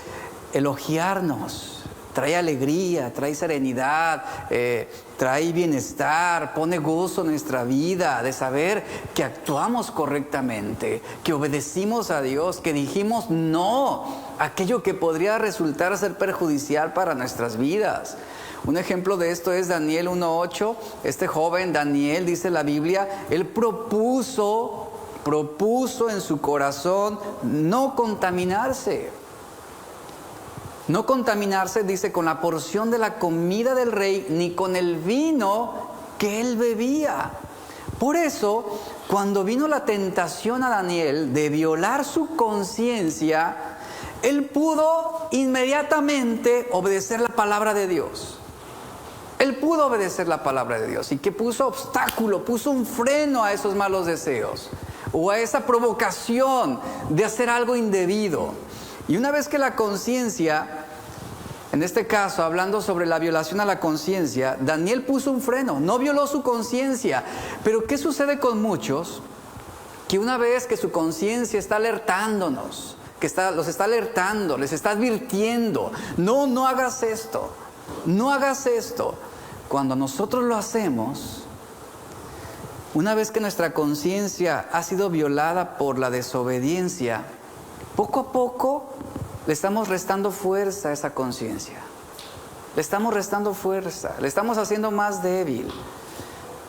Speaker 1: elogiarnos. Trae alegría, trae serenidad, trae bienestar, pone gozo en nuestra vida de saber que actuamos correctamente, que obedecimos a Dios, que dijimos no a aquello que podría resultar ser perjudicial para nuestras vidas. Un ejemplo de esto es Daniel 1:8. Este joven Daniel, dice la Biblia, él propuso en su corazón no contaminarse. No contaminarse, dice, con la porción de la comida del rey, ni con el vino que él bebía. Por eso, cuando vino la tentación a Daniel de violar su conciencia, él pudo inmediatamente obedecer la palabra de Dios. Él pudo obedecer la palabra de Dios. ¿Y que puso? Obstáculo, puso un freno a esos malos deseos o a esa provocación de hacer algo indebido. Y una vez que la conciencia, en este caso hablando sobre la violación a la conciencia, Daniel puso un freno, no violó su conciencia. Pero ¿qué sucede con muchos? Que una vez que su conciencia está alertándonos, los está alertando, les está advirtiendo, no hagas esto, no hagas esto. Cuando nosotros lo hacemos, una vez que nuestra conciencia ha sido violada por la desobediencia, poco a poco le estamos restando fuerza a esa conciencia. Le estamos restando fuerza, le estamos haciendo más débil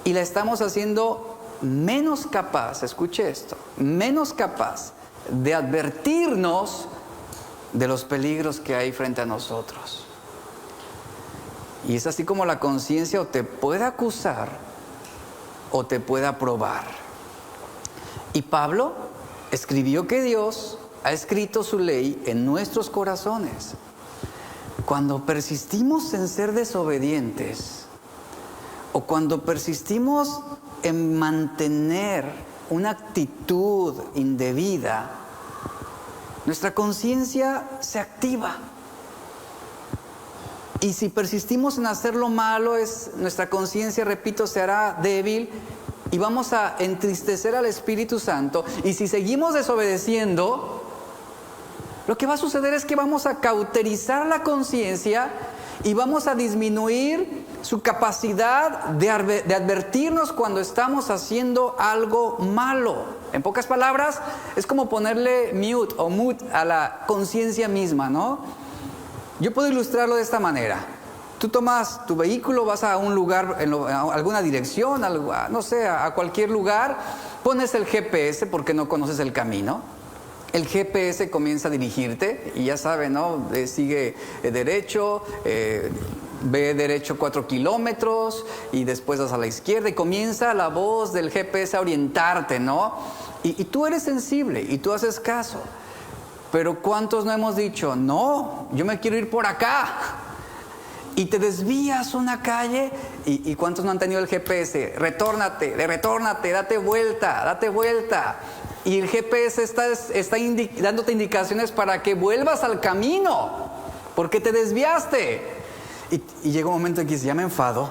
Speaker 1: y la estamos haciendo menos capaz, escuche esto, menos capaz de advertirnos de los peligros que hay frente a nosotros. Y es así como la conciencia o te puede acusar o te pueda probar. Y Pablo escribió que Dios ha escrito su ley en nuestros corazones. Cuando persistimos en ser desobedientes o cuando persistimos en mantener una actitud indebida, nuestra conciencia se activa. Y si persistimos en hacer lo malo, nuestra conciencia, repito, se hará débil y vamos a entristecer al Espíritu Santo. Y si seguimos desobedeciendo, lo que va a suceder es que vamos a cauterizar la conciencia y vamos a disminuir su capacidad de advertirnos cuando estamos haciendo algo malo. En pocas palabras, es como ponerle mute o mute a la conciencia misma, ¿no? Yo puedo ilustrarlo de esta manera. Tú tomas tu vehículo, vas a un lugar, a alguna dirección, no sé, a cualquier lugar, pones el GPS porque no conoces el camino. El GPS comienza a dirigirte y ya sabe, ¿no? Sigue derecho, ve derecho 4 kilómetros y después vas a la izquierda y comienza la voz del GPS a orientarte, ¿no? Y tú eres sensible y tú haces caso. Pero ¿cuántos no hemos dicho, no, yo me quiero ir por acá? Y te desvías una calle y ¿cuántos no han tenido el GPS? Retórnate, date vuelta. Y el GPS está dándote indicaciones para que vuelvas al camino, porque te desviaste. Y llega un momento en que dices, ya me enfado,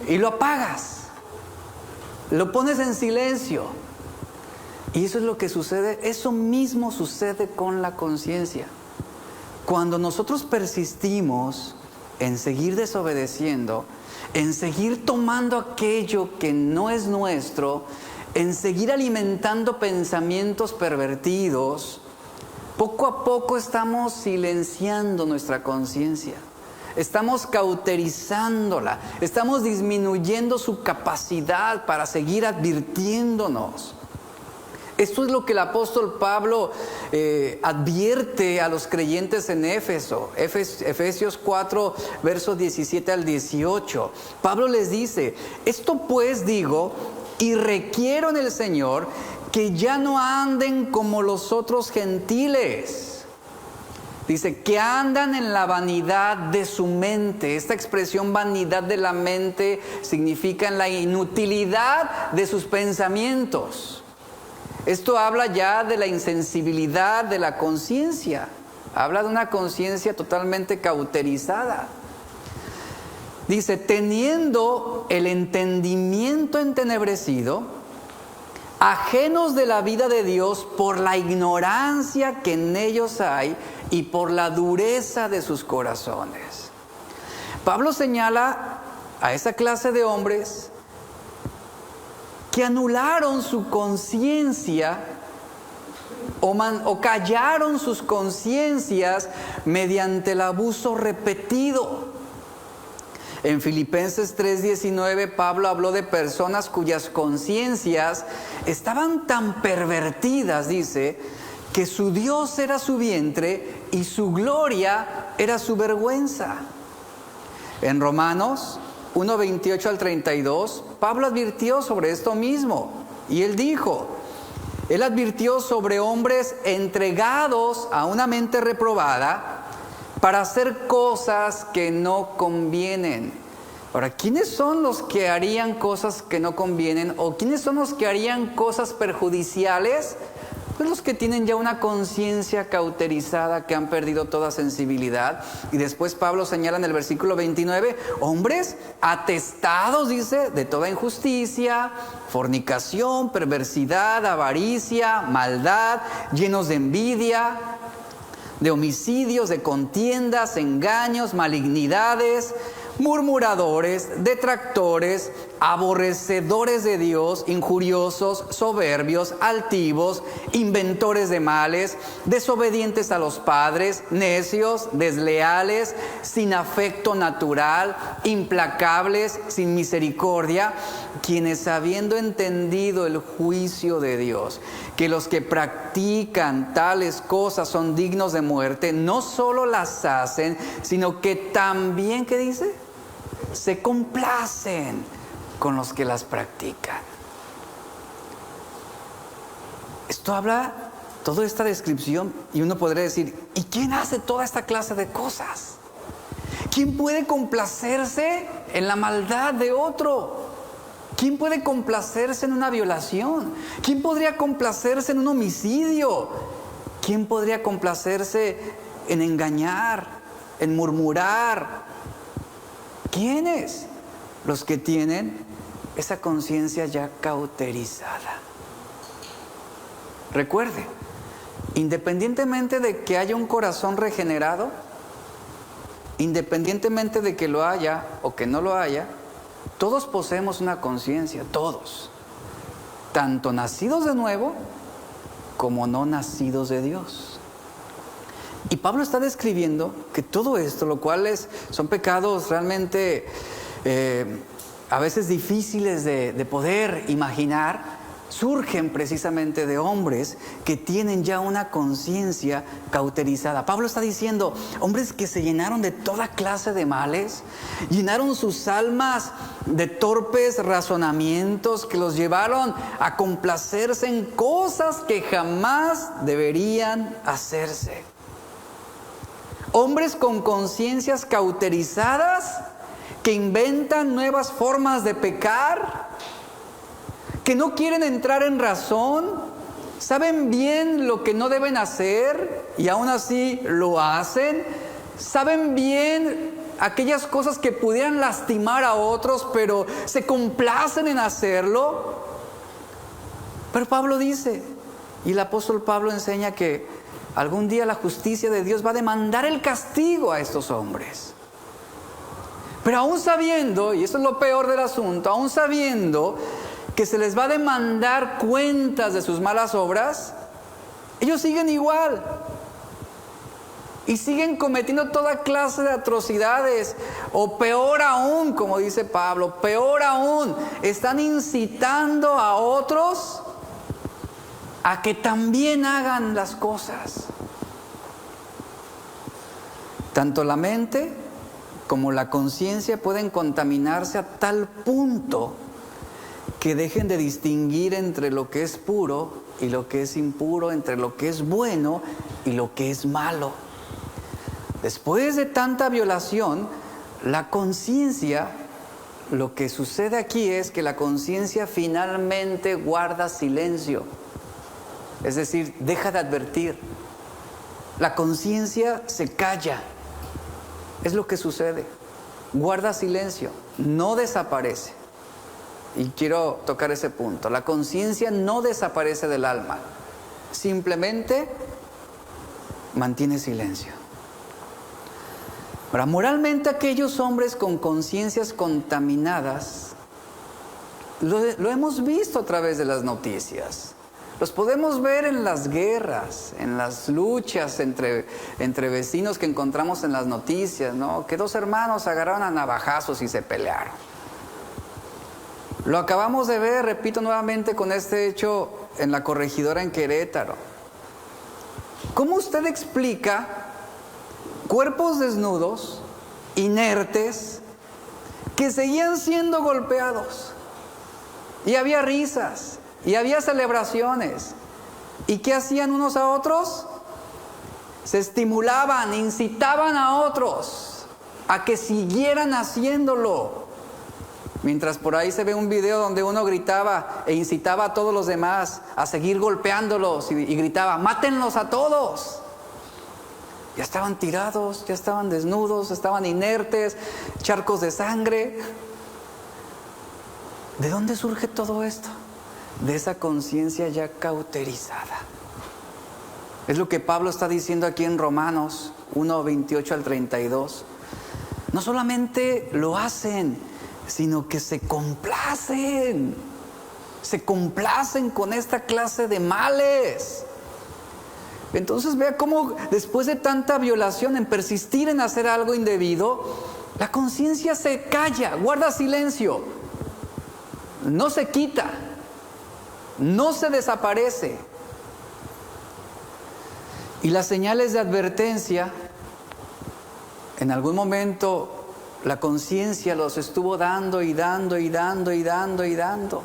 Speaker 1: y lo apagas, lo pones en silencio. Y eso es lo que sucede, eso mismo sucede con la conciencia. Cuando nosotros persistimos en seguir desobedeciendo, en seguir tomando aquello que no es nuestro, en seguir alimentando pensamientos pervertidos, poco a poco estamos silenciando nuestra conciencia. Estamos cauterizándola, estamos disminuyendo su capacidad para seguir advirtiéndonos. Esto es lo que el apóstol Pablo advierte a los creyentes en Éfeso. Efesios 4, versos 17 al 18. Pablo les dice, esto pues digo y requiero en el Señor que ya no anden como los otros gentiles. Dice, que andan en la vanidad de su mente. Esta expresión vanidad de la mente significa en la inutilidad de sus pensamientos. Esto habla ya de la insensibilidad de la conciencia. Habla de una conciencia totalmente cauterizada. Dice, teniendo el entendimiento entenebrecido, ajenos de la vida de Dios por la ignorancia que en ellos hay y por la dureza de sus corazones. Pablo señala a esa clase de hombres que anularon su conciencia o callaron sus conciencias mediante el abuso repetido. En Filipenses 3:19, Pablo habló de personas cuyas conciencias estaban tan pervertidas, dice, que su Dios era su vientre y su gloria era su vergüenza. En Romanos 1:28 al 32, Pablo advirtió sobre esto mismo. Y él advirtió sobre hombres entregados a una mente reprobada para hacer cosas que no convienen. Ahora, ¿quiénes son los que harían cosas que no convienen? ¿O quiénes son los que harían cosas perjudiciales? Pues los que tienen ya una conciencia cauterizada, que han perdido toda sensibilidad. Y después Pablo señala en el versículo 29, hombres atestados, dice, de toda injusticia, fornicación, perversidad, avaricia, maldad, llenos de envidia, de homicidios, de contiendas, engaños, malignidades, murmuradores, detractores, aborrecedores de Dios, injuriosos, soberbios, altivos, inventores de males, desobedientes a los padres, necios, desleales, sin afecto natural, implacables, sin misericordia, quienes habiendo entendido el juicio de Dios, que los que practican tales cosas son dignos de muerte, no solo las hacen, sino que también, ¿qué dice? Se complacen con los que las practican. Esto habla, toda esta descripción, y uno podría decir, ¿y quién hace toda esta clase de cosas? ¿Quién puede complacerse en la maldad de otro? ¿Quién puede complacerse en una violación? ¿Quién podría complacerse en un homicidio? ¿Quién podría complacerse en engañar, en murmurar? ¿Quiénes? Los que tienen esa conciencia ya cauterizada. Recuerde, independientemente de que haya un corazón regenerado, independientemente de que lo haya o que no lo haya, todos poseemos una conciencia, todos, tanto nacidos de nuevo como no nacidos de Dios. Y Pablo está describiendo que todo esto, lo cual son pecados realmente a veces difíciles de poder imaginar, surgen precisamente de hombres que tienen ya una conciencia cauterizada. Pablo está diciendo, hombres que se llenaron de toda clase de males, llenaron sus almas de torpes razonamientos que los llevaron a complacerse en cosas que jamás deberían hacerse. Hombres con conciencias cauterizadas que inventan nuevas formas de pecar, que no quieren entrar en razón, saben bien lo que no deben hacer y aún así lo hacen, saben bien aquellas cosas que pudieran lastimar a otros, pero se complacen en hacerlo. Pero Pablo dice, y el apóstol Pablo enseña que algún día la justicia de Dios va a demandar el castigo a estos hombres. Pero aún sabiendo, y eso es lo peor del asunto, aún sabiendo que se les va a demandar cuentas de sus malas obras, ellos siguen igual y siguen cometiendo toda clase de atrocidades, o peor aún, como dice Pablo, peor aún, están incitando a otros a que también hagan las cosas. Tanto la mente como la conciencia pueden contaminarse a tal punto que dejen de distinguir entre lo que es puro y lo que es impuro, entre lo que es bueno y lo que es malo. Después de tanta violación, la conciencia, lo que sucede aquí es que la conciencia finalmente guarda silencio. Es decir, deja de advertir. La conciencia se calla. Es lo que sucede. Guarda silencio, no desaparece. Y quiero tocar ese punto. La conciencia no desaparece del alma, simplemente mantiene silencio. Ahora, moralmente aquellos hombres con conciencias contaminadas, lo hemos visto a través de las noticias. Los podemos ver en las guerras, en las luchas entre vecinos que encontramos en las noticias, ¿no? Que dos hermanos agarraron a navajazos y se pelearon. Lo acabamos de ver, repito nuevamente, con este hecho en la corregidora en Querétaro. ¿Cómo usted explica cuerpos desnudos, inertes, que seguían siendo golpeados? Y había risas, y había celebraciones. ¿Y qué hacían unos a otros? Se estimulaban, incitaban a otros a que siguieran haciéndolo. Mientras por ahí se ve un video donde uno gritaba e incitaba a todos los demás a seguir golpeándolos y gritaba, ¡mátenlos a todos! Ya estaban tirados, ya estaban desnudos, estaban inertes, charcos de sangre. ¿De dónde surge todo esto? De esa conciencia ya cauterizada. Es lo que Pablo está diciendo aquí en Romanos 1, 28 al 32. No solamente lo hacen, sino que se complacen con esta clase de males. Entonces vea cómo después de tanta violación, en persistir en hacer algo indebido, la conciencia se calla, guarda silencio, no se quita, no se desaparece. Y las señales de advertencia, en algún momento La conciencia los estuvo dando y dando y dando y dando y dando.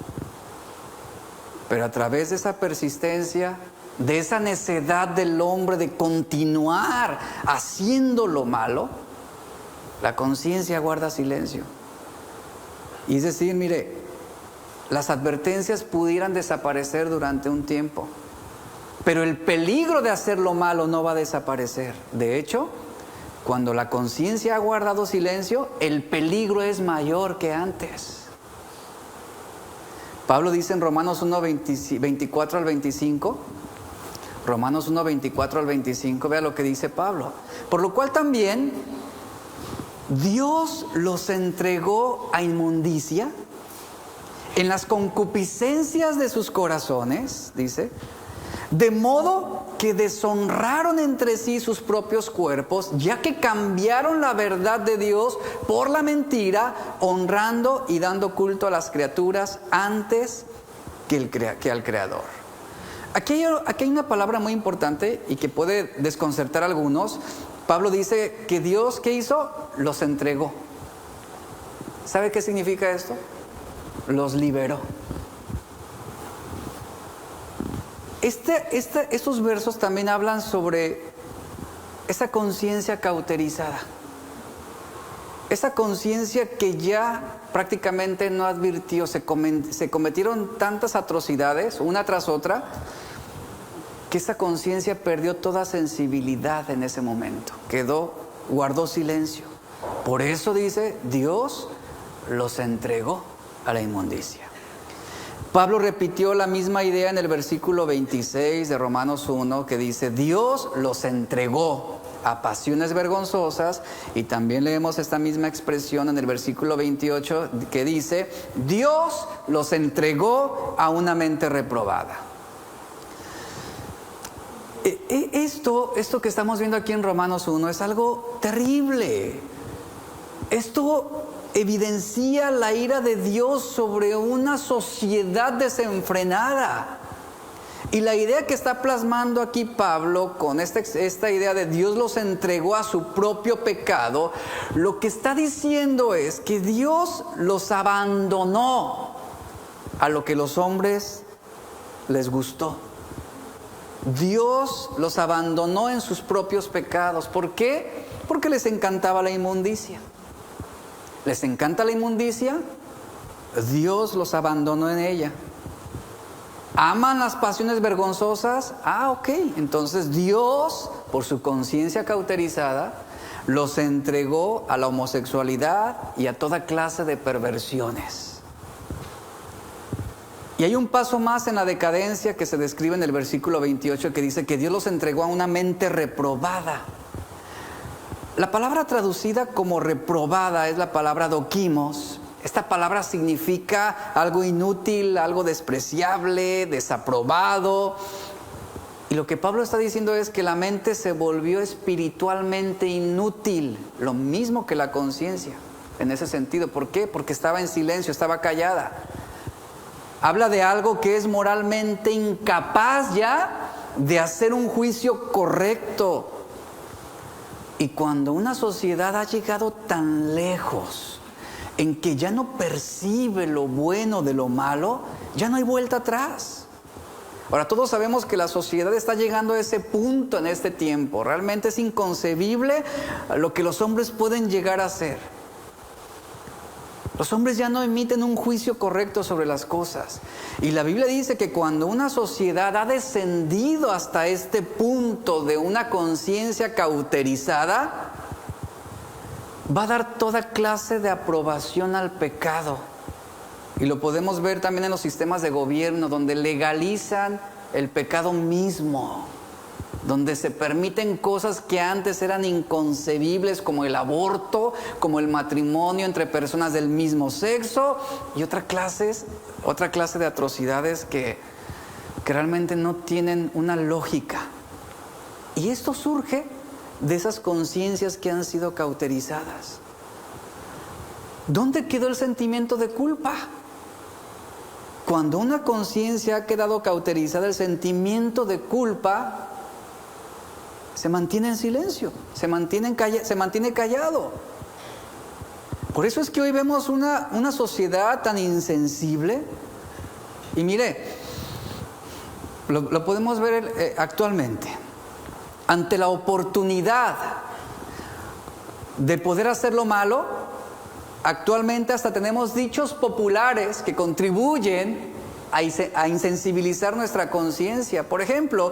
Speaker 1: Pero a través de esa persistencia, de esa necedad del hombre de continuar haciendo lo malo, la conciencia guarda silencio. Y es decir, mire, las advertencias pudieran desaparecer durante un tiempo, pero el peligro de hacer lo malo no va a desaparecer. De hecho, cuando la conciencia ha guardado silencio, el peligro es mayor que antes. Pablo dice en Romanos 1, 24 al 25, Romanos 1, 24 al 25, vea lo que dice Pablo. Por lo cual también Dios los entregó a inmundicia en las concupiscencias de sus corazones, dice, de modo que deshonraron entre sí sus propios cuerpos, ya que cambiaron la verdad de Dios por la mentira, honrando y dando culto a las criaturas antes que al Creador. Aquí hay una palabra muy importante y que puede desconcertar a algunos. Pablo dice que Dios, ¿qué hizo? Los entregó. ¿Sabe qué significa esto? Los liberó. Estos versos también hablan sobre esa conciencia cauterizada. Esa conciencia que ya prácticamente no advirtió, se cometieron tantas atrocidades, una tras otra, que esa conciencia perdió toda sensibilidad en ese momento. Guardó silencio. Por eso dice, Dios los entregó a la inmundicia. Pablo repitió la misma idea en el versículo 26 de Romanos 1, que dice, Dios los entregó a pasiones vergonzosas, y también leemos esta misma expresión en el versículo 28 que dice, Dios los entregó a una mente reprobada. Esto que estamos viendo aquí en Romanos 1 es algo terrible. Esto evidencia la ira de Dios sobre una sociedad desenfrenada. Y la idea que está plasmando aquí Pablo con esta idea de Dios los entregó a su propio pecado, lo que está diciendo es que Dios los abandonó a lo que los hombres les gustó. Dios los abandonó en sus propios pecados. ¿Por qué? Porque les encantaba la inmundicia. ¿Les encanta la inmundicia? Dios los abandonó en ella. ¿Aman las pasiones vergonzosas? Ok. Entonces Dios, por su conciencia cauterizada, los entregó a la homosexualidad y a toda clase de perversiones. Y hay un paso más en la decadencia que se describe en el versículo 28, que dice que Dios los entregó a una mente reprobada. La palabra traducida como reprobada es la palabra dokimos. Esta palabra significa algo inútil, algo despreciable, desaprobado. Y lo que Pablo está diciendo es que la mente se volvió espiritualmente inútil, lo mismo que la conciencia, en ese sentido. ¿Por qué? Porque estaba en silencio, estaba callada. Habla de algo que es moralmente incapaz ya de hacer un juicio correcto. Y cuando una sociedad ha llegado tan lejos en que ya no percibe lo bueno de lo malo, ya no hay vuelta atrás. Ahora, todos sabemos que la sociedad está llegando a ese punto en este tiempo. Realmente es inconcebible lo que los hombres pueden llegar a hacer. Los hombres ya no emiten un juicio correcto sobre las cosas. Y la Biblia dice que cuando una sociedad ha descendido hasta este punto de una conciencia cauterizada, va a dar toda clase de aprobación al pecado. Y lo podemos ver también en los sistemas de gobierno, donde legalizan el pecado mismo, donde se permiten cosas que antes eran inconcebibles, como el aborto, como el matrimonio entre personas del mismo sexo, y otra clase de atrocidades que realmente no tienen una lógica. Y esto surge de esas conciencias que han sido cauterizadas. ¿Dónde quedó el sentimiento de culpa? Cuando una conciencia ha quedado cauterizada, el sentimiento de culpa se mantiene en silencio, se mantiene callado. Por eso es que hoy vemos una sociedad tan insensible. Y mire, lo podemos ver actualmente. Ante la oportunidad de poder hacer lo malo, actualmente hasta tenemos dichos populares que contribuyen a insensibilizar nuestra conciencia. Por ejemplo,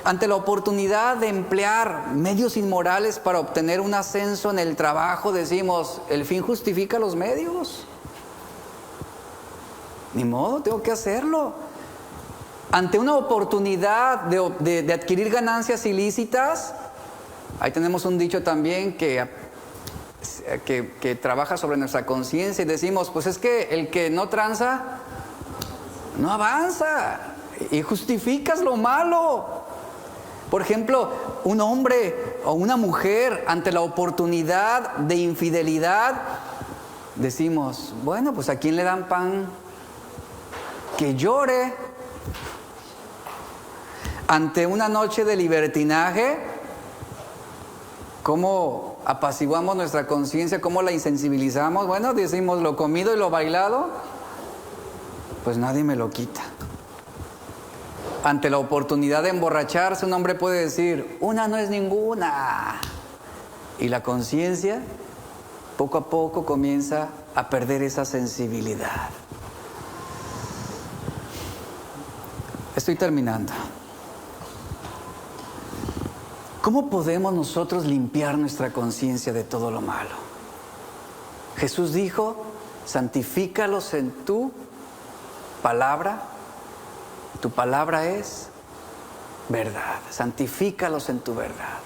Speaker 1: ante la oportunidad de emplear medios inmorales para obtener un ascenso en el trabajo, decimos, el fin justifica los medios. Ni modo, tengo que hacerlo. Ante una oportunidad de adquirir ganancias ilícitas, ahí tenemos un dicho también que trabaja sobre nuestra conciencia y decimos, pues es que el que no tranza, no avanza, y justificas lo malo. Por ejemplo, un hombre o una mujer ante la oportunidad de infidelidad, decimos, bueno, pues ¿a quién le dan pan? Que llore. Ante una noche de libertinaje, ¿cómo apaciguamos nuestra conciencia? ¿Cómo la insensibilizamos? Bueno, decimos, lo comido y lo bailado, pues nadie me lo quita. Ante la oportunidad de emborracharse, un hombre puede decir, una no es ninguna. Y la conciencia, poco a poco, comienza a perder esa sensibilidad. Estoy terminando. ¿Cómo podemos nosotros limpiar nuestra conciencia de todo lo malo? Jesús dijo, santifícalos en tu palabra. Tu palabra es verdad. Santifícalos en tu verdad.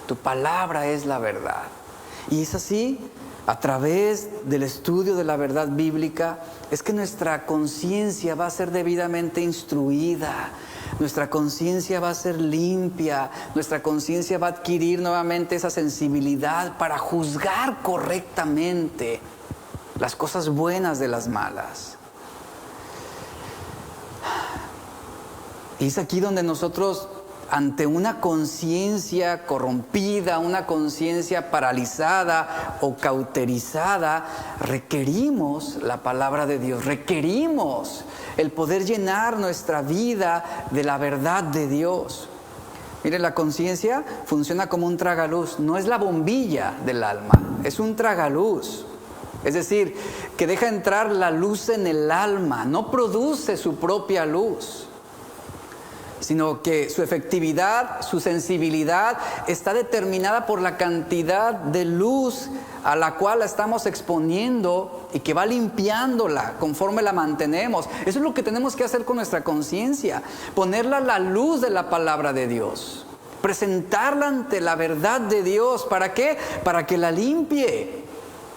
Speaker 1: Tu palabra es la verdad. Y es así, a través del estudio de la verdad bíblica, es que nuestra conciencia va a ser debidamente instruida. Nuestra conciencia va a ser limpia. Nuestra conciencia va a adquirir nuevamente esa sensibilidad para juzgar correctamente las cosas buenas de las malas. Y es aquí donde nosotros, ante una conciencia corrompida, una conciencia paralizada o cauterizada, requerimos la palabra de Dios, requerimos el poder llenar nuestra vida de la verdad de Dios. Mire, la conciencia funciona como un tragaluz, no es la bombilla del alma, es un tragaluz. Es decir, que deja entrar la luz en el alma, no produce su propia luz, sino que su efectividad, su sensibilidad está determinada por la cantidad de luz a la cual la estamos exponiendo y que va limpiándola conforme la mantenemos. Eso es lo que tenemos que hacer con nuestra conciencia, ponerla a la luz de la palabra de Dios, presentarla ante la verdad de Dios. ¿Para qué? Para que la limpie,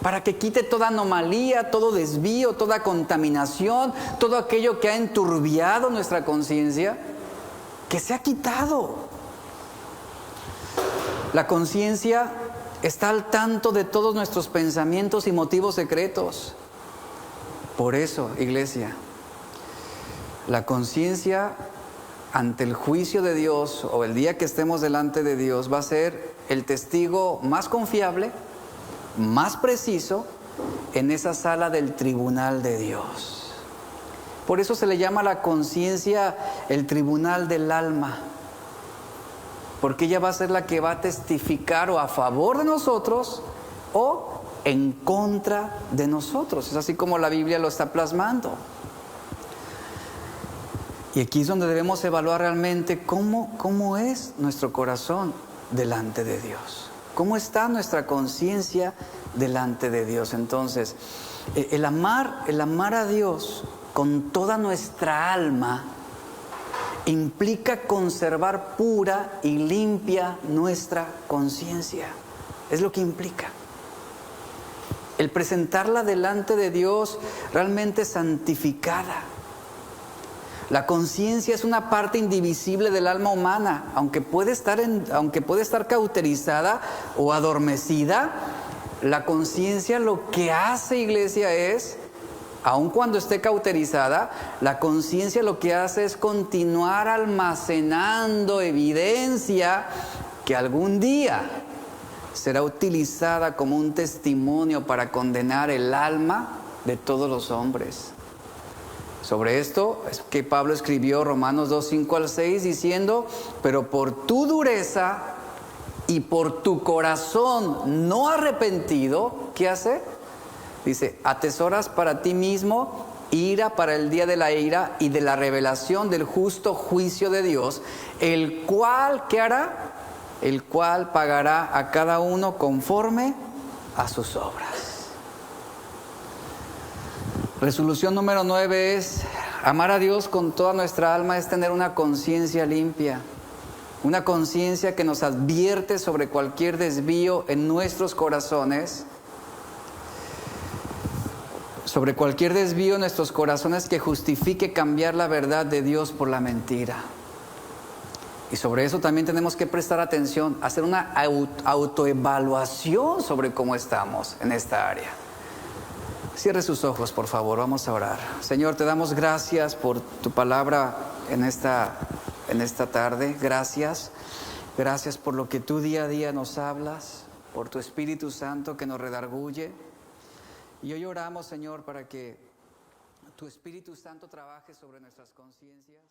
Speaker 1: para que quite toda anomalía, todo desvío, toda contaminación, todo aquello que ha enturbiado nuestra conciencia, que se ha quitado. La conciencia está al tanto de todos nuestros pensamientos y motivos secretos. Por eso, iglesia, la conciencia ante el juicio de Dios o el día que estemos delante de Dios va a ser el testigo más confiable, más preciso en esa sala del tribunal de Dios. Por eso se le llama a la conciencia el tribunal del alma, porque ella va a ser la que va a testificar o a favor de nosotros o en contra de nosotros. Es así como la Biblia lo está plasmando. Y aquí es donde debemos evaluar realmente cómo es nuestro corazón delante de Dios. ¿Cómo está nuestra conciencia delante de Dios? Entonces, el amar a Dios con toda nuestra alma implica conservar pura y limpia nuestra conciencia. Es lo que implica. El presentarla delante de Dios realmente santificada. La conciencia es una parte indivisible del alma humana, aunque puede estar cauterizada o adormecida. La conciencia lo que hace, iglesia, es, aun cuando esté cauterizada, la conciencia lo que hace es continuar almacenando evidencia que algún día será utilizada como un testimonio para condenar el alma de todos los hombres. Sobre esto es que Pablo escribió Romanos 2, 5 al 6 diciendo: pero por tu dureza y por tu corazón no arrepentido, ¿qué hace? Dice: atesoras para ti mismo ira para el día de la ira y de la revelación del justo juicio de Dios, el cual, ¿qué hará? El cual pagará a cada uno conforme a sus obras. Resolución número 9 es: amar a Dios con toda nuestra alma es tener una conciencia limpia, una conciencia que nos advierte sobre cualquier desvío en nuestros corazones, sobre cualquier desvío en nuestros corazones que justifique cambiar la verdad de Dios por la mentira. Y sobre eso también tenemos que prestar atención, hacer una autoevaluación sobre cómo estamos en esta área. Cierre sus ojos, por favor, vamos a orar. Señor, te damos gracias por tu palabra en esta tarde. Gracias por lo que tú día a día nos hablas, por tu Espíritu Santo que nos redarguye. Y hoy oramos, Señor, para que tu Espíritu Santo trabaje sobre nuestras conciencias.